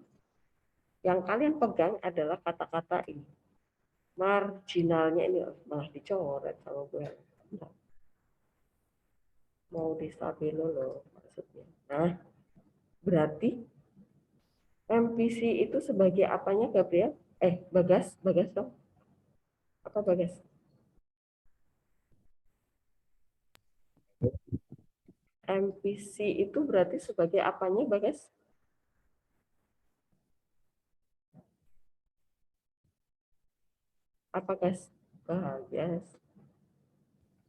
Yang kalian pegang adalah kata-kata ini. Marginalnya ini malah dicoret sama gue. Mau di stabilo loh maksudnya. Nah, berarti MPC itu sebagai apanya, Gabriel? Bagas dong. Apa Bagas? MPC itu berarti sebagai apanya, Bagas? Apa, Gas? Bagas.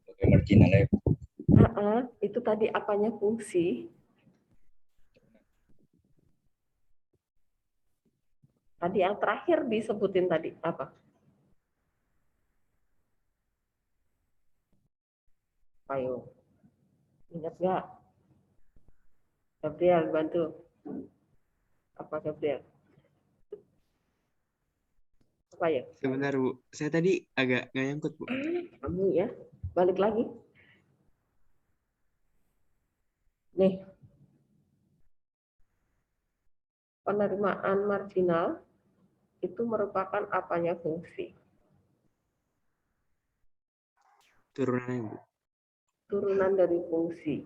Oke, marginalnya
Itu tadi apanya fungsi? Tadi yang terakhir disebutin tadi apa? Ayo. Ingat nggak? Gabriel, bantu. Apa Gabriel? Apa ya?
Sebentar, Bu. Saya tadi agak nggak nyangkut, Bu.
Kamu ya. Balik lagi. Nih. Penerimaan marginal itu merupakan apanya fungsi?
Turunannya, Bu.
Turunan dari fungsi.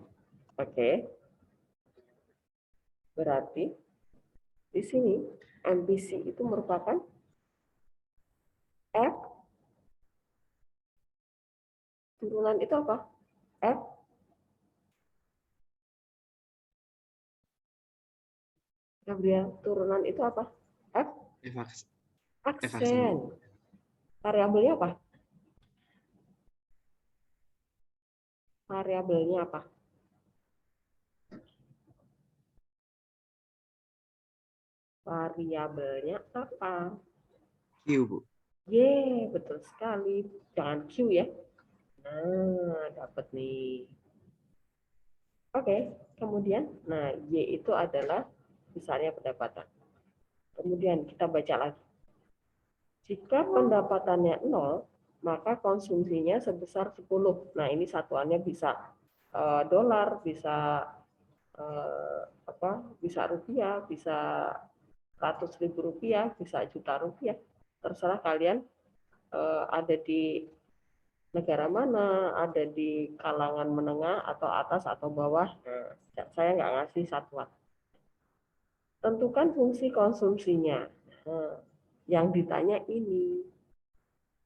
Oke. Berarti di sini MPC itu merupakan F. Turunan itu apa? F. Gabriel, turunan itu apa? F. Aksen. Variabelnya apa? Variabelnya apa? Variabelnya apa?
Q, Bu.
Betul sekali. Jangan Q ya. Nah, dapat nih. Oke, kemudian, nah Y itu adalah besarnya pendapatan. Kemudian kita baca lagi. Jika pendapatannya 0, maka konsumsinya sebesar 10. Nah, ini satuannya bisa dolar, bisa bisa rupiah, bisa Rp100.000, bisa Rp1.000.000, terserah kalian ada di negara mana, ada di kalangan menengah atau atas atau bawah. Saya nggak ngasih satuan. Tentukan fungsi konsumsinya. Yang ditanya ini.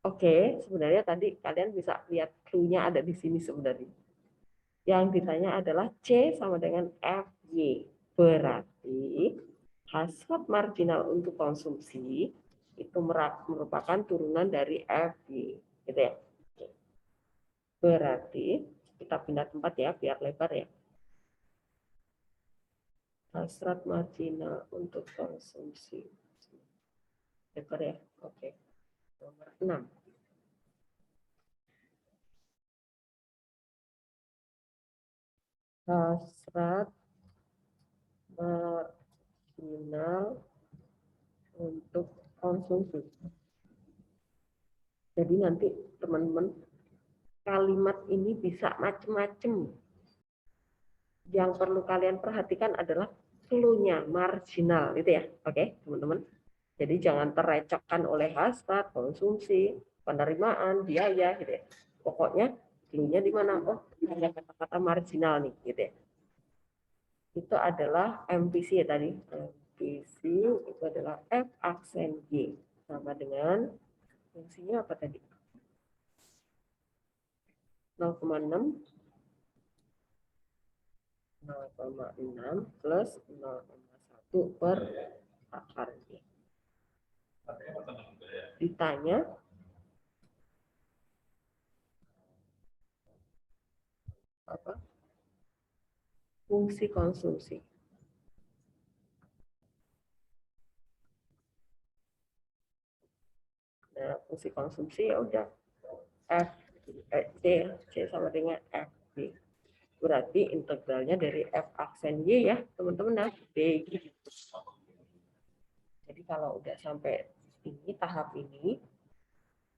Oke, sebenarnya tadi kalian bisa lihat clue-nya ada di sini sebenarnya. Yang ditanya adalah C sama dengan FY. Berarti hasrat marginal untuk konsumsi itu merupakan turunan dari FY. Gitu ya. Berarti kita pindah tempat ya biar lebar ya. Hasrat marginal untuk konsumsi. Lebar ya. Oke. Nomor 6. Hasrat marginal untuk konsumsi. Jadi nanti teman-teman kalimat ini bisa macam-macam. Yang perlu kalian perhatikan adalah clue-nya marginal itu ya. Oke, teman-teman. Jadi jangan terecokkan oleh hasrat, konsumsi, penerimaan, biaya gitu ya. Pokoknya clue-nya di mana? Oh, ada kata-kata marginal nih gitu ya. Itu adalah MPC ya tadi. MPC itu adalah F aksen Y. Sama dengan fungsinya apa tadi? 0,6 plus 0,1 per akar Y. Ditanya apa? Fungsi konsumsi. Nah, fungsi konsumsi ya udah C sama dengan FB. Berarti integralnya dari F aksen Y ya, teman-teman. Nah, B gitu. Jadi kalau udah sampai ini tahap ini,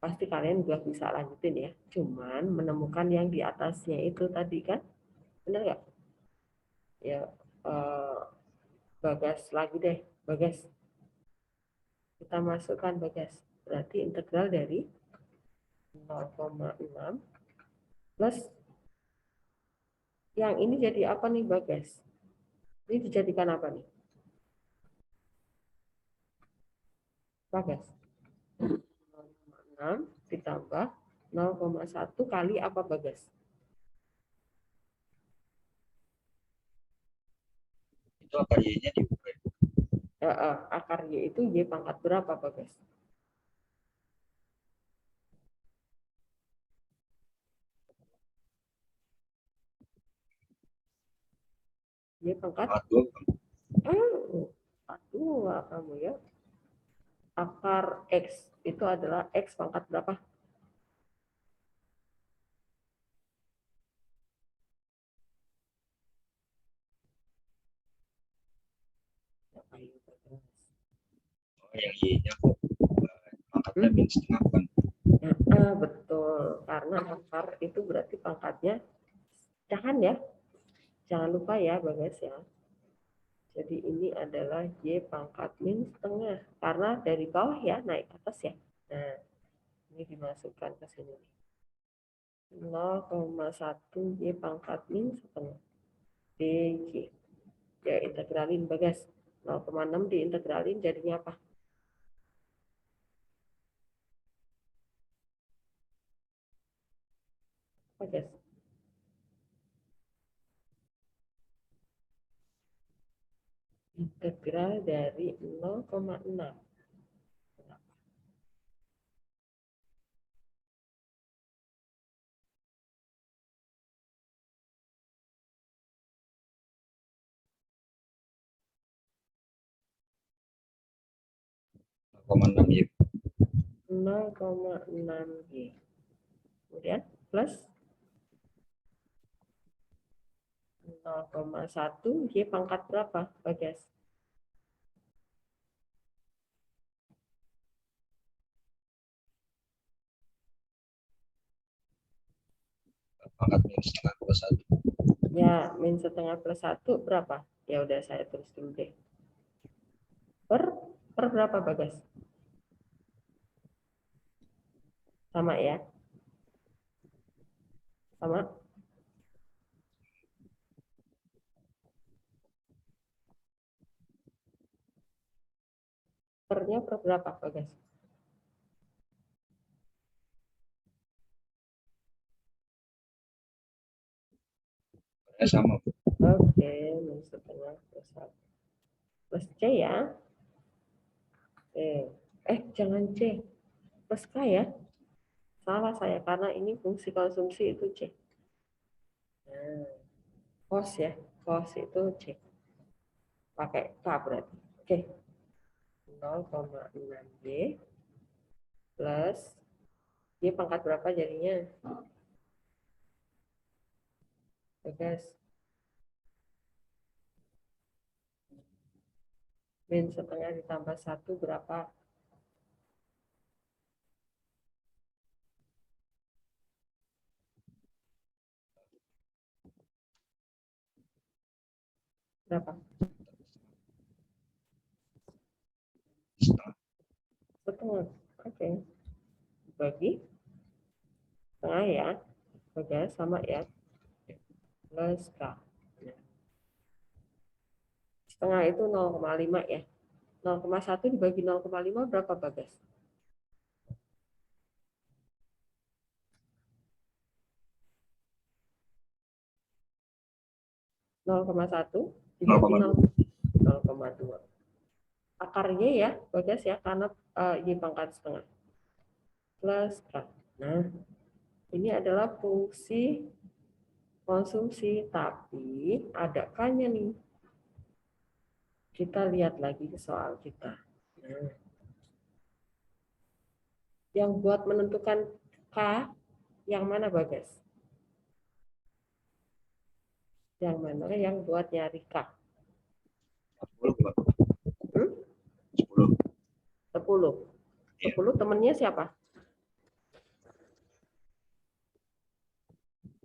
pasti kalian juga bisa lanjutin ya. Cuman menemukan yang di atasnya itu tadi kan, benar nggak? Ya, Bagas lagi deh, Bagas. Kita masukkan Bagas. Berarti integral dari 0,6 plus yang ini jadi apa nih Bagas? Ini dijadikan apa nih? Bagas. 0,6 ditambah 0,1 kali apa Bagas?
Itu akar Y-nya dibuka.
Akar Y itu Y pangkat berapa Bagas? Y pangkat? Aduh, kamu ya. Akar X itu adalah X pangkat berapa?
Oh, yang Y-nya kok pangkatnya min setengah kan?
Betul, karena akar itu berarti pangkatnya jangan ya. Jangan lupa ya, Bagas ya. Jadi ini adalah Y pangkat min setengah. Karena dari bawah ya, naik ke atas ya. Nah, ini dimasukkan ke sini. 0,1 Y pangkat min setengah. DY. Ya, integralin Bagas. 0,6 diintegralin jadinya apa? Bagas. Integral dari 0,6.
Y.
0,6 Y. Kemudian plus 0,1 Y pangkat berapa, Bagas?
Pangkat min setengah plus 1.
Ya, min setengah plus 1 berapa? Ya udah saya tulis dulu deh. Per berapa Bagas? Sama ya? Sama? Pernya per berapa Bagas?
Sama, Bu.
Oke, min setengah plus 1. Plus C ya. Jangan C. Plus K ya. Salah saya, karena ini fungsi konsumsi itu C. Nah, cos ya. Cos itu C. Pakai K berarti. Oke. 0,6Y plus Y pangkat berapa jadinya? Bagas. Min setengah ditambah 1 berapa? Berapa?
Setengah.
Setengah. Oke. Bagi setengah ya. Bagas sama ya. Plus K. Setengah itu 0,5 ya. 0,1 dibagi 0,5 berapa Bagas? Nol koma satu dibagi 0,2. Akarnya ya, Bagas ya, karena Y pangkat setengah. Plus K. Nah, ini adalah fungsi konsumsi, tapi ada K-nya nih. Kita lihat lagi ke soal kita. Nah, yang buat menentukan K, yang mana Bagas? Yang mana yang buat nyari K?
10, Bu.
Hmm?
10.
10. 10 temennya siapa?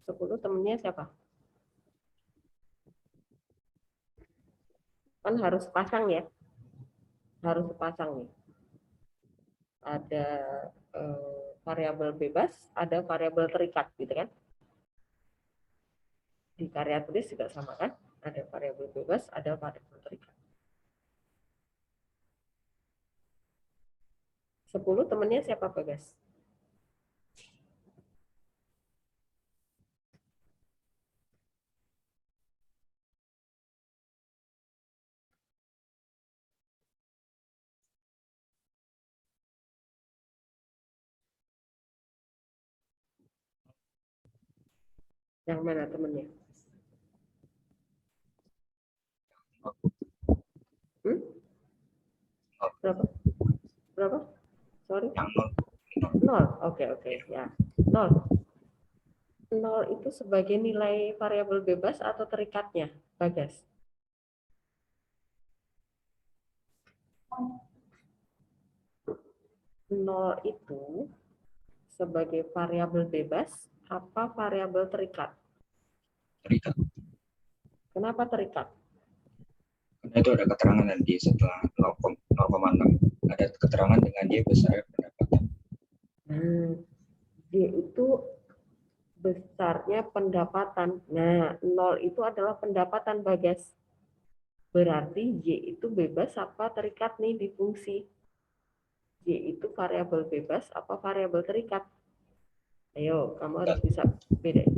10 temennya siapa? Kan harus pasang ya. Harus pasang nih. Ada variabel bebas, ada variabel terikat gitu kan. Di karya tulis juga sama kan? Ada variabel bebas, ada variabel terikat. 10 temennya siapa Bagas? Yang mana temennya? Hmm? Berapa? Berapa? Sorry.
Yang 0.
0. Oke. Ya. 0. 0 itu sebagai nilai variabel bebas atau terikatnya, Bagas? Nol itu sebagai variabel bebas apa variabel terikat?
Terikat.
Kenapa terikat?
Karena itu ada keterangan nanti setelah 0,6. Ada keterangan dengan dia besar pendapatan.
Dia itu besarnya pendapatan. Nah, 0 itu adalah pendapatan Bagas. Berarti Y itu bebas apa terikat nih di fungsi? Y itu variabel bebas apa variabel terikat? Ayo, kamu harus bisa beda.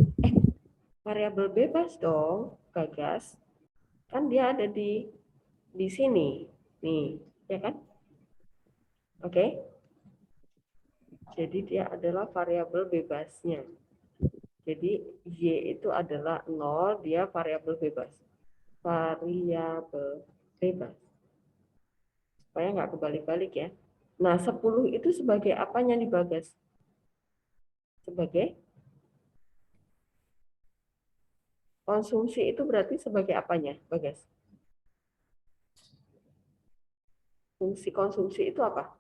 Variabel bebas dong, Bagas. Kan dia ada di sini. Nih, ya kan? Oke. Jadi dia adalah variabel bebasnya. Jadi Y itu adalah 0, dia variabel bebas. Variabel bebas. Supaya nggak kebalik-balik ya. Nah, 10 itu sebagai apanya nih Bagas? Sebagai konsumsi itu berarti sebagai apanya, Bagas? Fungsi konsumsi itu apa?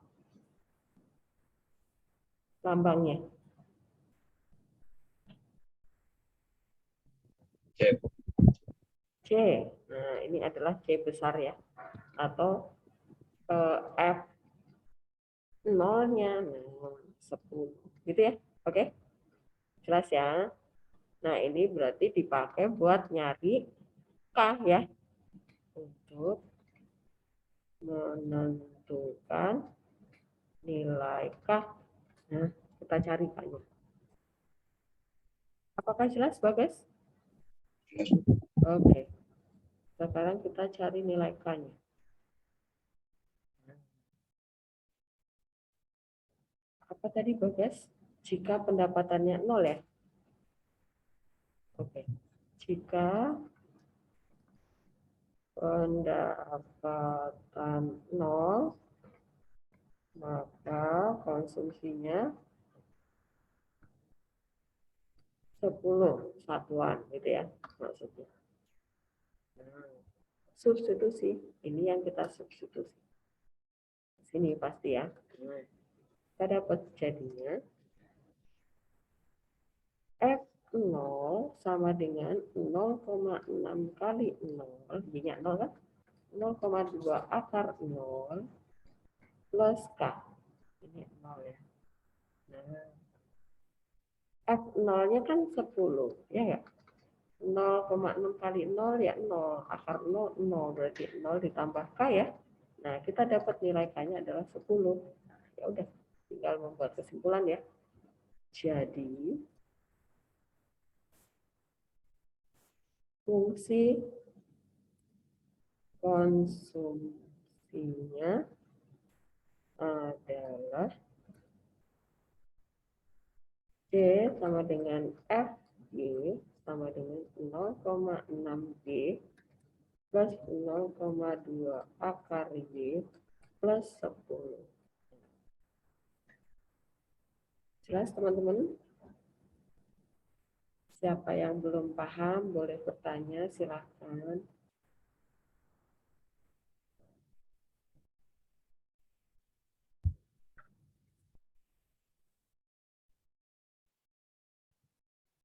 Lambangnya.
C.
C. Nah, ini adalah C besar ya. Atau F 0-nya 10. Gitu ya. Oke? Jelas ya? Nah, ini berarti dipakai buat nyari K ya. Untuk menentukan nilai K. Nah, kita cari K-nya. Apakah jelas, Bagas?
Jelas.
Oke. Sekarang kita cari nilai K-nya. Apa tadi, Bagas? Jika pendapatannya 0 ya? Oke. Jika pendapatan 0, maka konsumsinya 10 satuan, gitu ya maksudnya. Nah, substitusi, ini yang kita substitusi. Sini pasti ya. Nah, kita dapat jadinya F0 sama dengan 0,6 kali 0, jadinya 0 kan? 0,2 akar 0 plus K. Ini 0 ya. Nah, F0-nya kan 10, ya nggak? 0,6 kali 0 ya 0, akar 0, 0, berarti 0 ditambah K ya. Nah, kita dapat nilai K-nya adalah 10. Ya udah, tinggal membuat kesimpulan ya. Jadi, fungsi konsumsinya adalah D sama dengan FG sama dengan 0,6G plus 0,2 akar Y plus 10. Jelas teman-teman? Siapa yang belum paham boleh bertanya, silakan.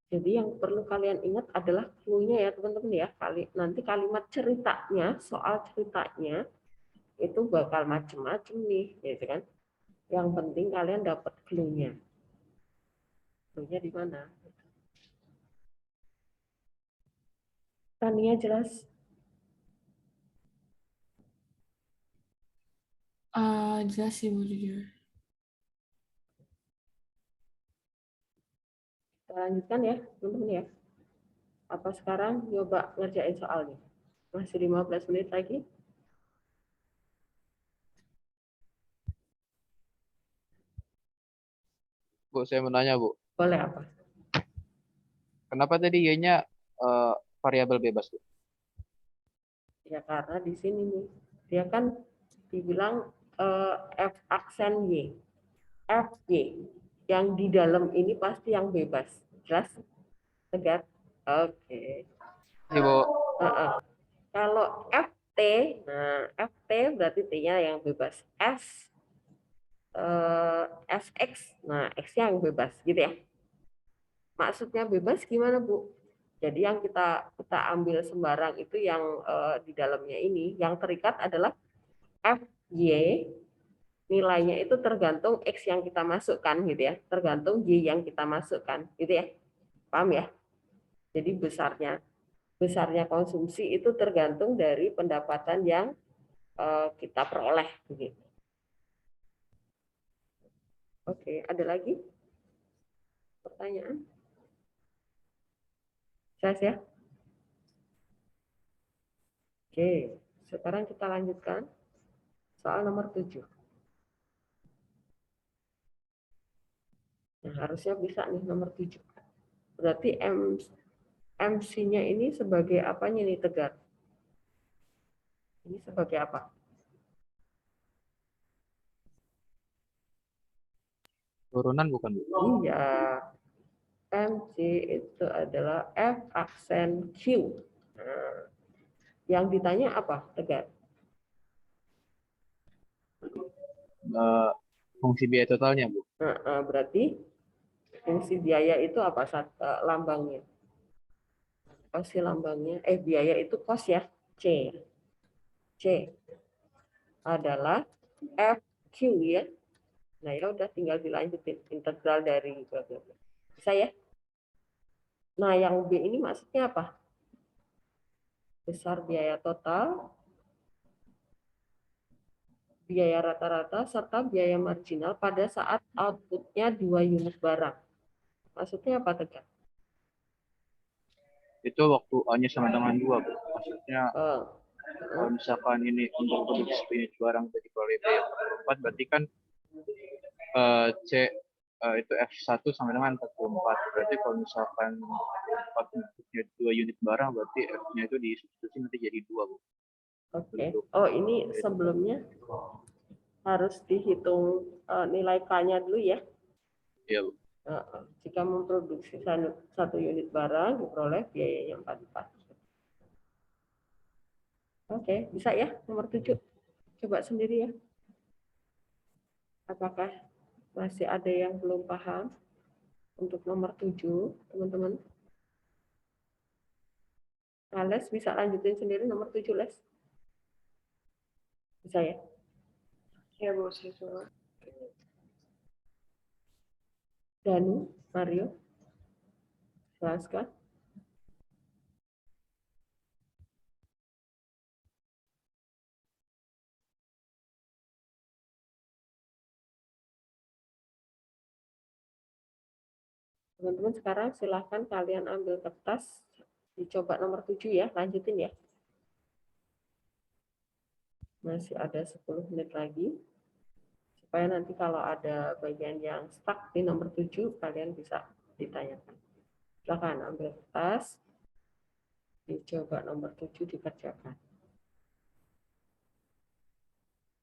Jadi yang perlu kalian ingat adalah clue-nya ya teman-teman ya. Nanti kalimat ceritanya, soal ceritanya itu bakal macem-macem nih, gitu kan. Yang penting kalian dapat clue-nya. Clue-nya di mana? Tania jelas?
Jelas sih Bu jujur.
Kita lanjutkan ya teman-teman ya. Apa sekarang coba ngerjain soalnya? Masih 15 menit lagi.
Bu, saya mau nanya, Bu.
Boleh apa?
Kenapa tadi Y-nya variabel bebas, Bu?
Ya karena di sini nih, dia kan dibilang F aksen Y. F Y. Yang di dalam ini pasti yang bebas. Jelas? Tegar? Oke.
Iya, Bu.
Kalau FT, nah FT berarti T-nya yang bebas. SX, nah X-nya yang bebas, gitu ya. Maksudnya bebas gimana, Bu? Jadi yang kita ambil sembarang itu yang di dalamnya ini, yang terikat adalah FY, nilainya itu tergantung X yang kita masukkan, gitu ya. Tergantung Y yang kita masukkan, gitu ya. Paham ya? Jadi besarnya konsumsi itu tergantung dari pendapatan yang kita peroleh, begitu. Oke, ada lagi pertanyaan? Jelas ya? Oke, sekarang kita lanjutkan soal nomor 7. Nah, harusnya bisa nih nomor 7. Berarti MC-nya ini sebagai apanya nih Tegar? Ini sebagai apa?
Turunan bukan, Bu?
Iya. MC itu adalah F aksen Q. Nah, yang ditanya apa, Tegar?
Fungsi biaya totalnya, Bu.
Berarti fungsi biaya itu apa lambangnya? Pasti lambangnya, biaya itu cost ya, C. C adalah FQ ya. Nah ya udah tinggal dilanjutin integral dari bla bla bla. Bisa ya? Nah yang B ini maksudnya apa? Besar biaya total, biaya rata-rata, serta biaya marginal pada saat outputnya 2 unit barang. Maksudnya apa Tegar?
Itu waktu A-nya sama dengan 2, Bu. Maksudnya
Oh,
kalau misalkan ini untuk produksi unit barang jadi kalau biaya 44, berarti kan C itu F1 sama dengan 44. Berarti kalau misalkan outputnya 2 unit barang, berarti F-nya itu disubstitusi nanti jadi 2, Bu.
oke. Oh ini sebelumnya harus dihitung nilai K-nya dulu ya.
Iya, Bu.
Jika memproduksi 1 unit barang diperoleh biayanya 44. Oke, bisa ya nomor 7. Coba sendiri ya. Apakah masih ada yang belum paham untuk nomor 7, teman-teman? Nah, Les bisa lanjutin sendiri nomor 7, Les? Bisa ya?
Ya, Bu, saya coba.
Danu, Mario, Laska. Teman-teman sekarang silahkan kalian ambil kertas, dicoba nomor 7 ya, lanjutin ya. Masih ada 10 menit lagi. Supaya nanti kalau ada bagian yang stuck di nomor 7, kalian bisa ditanyakan. Silahkan ambil kertas, dicoba nomor 7 dikerjakan.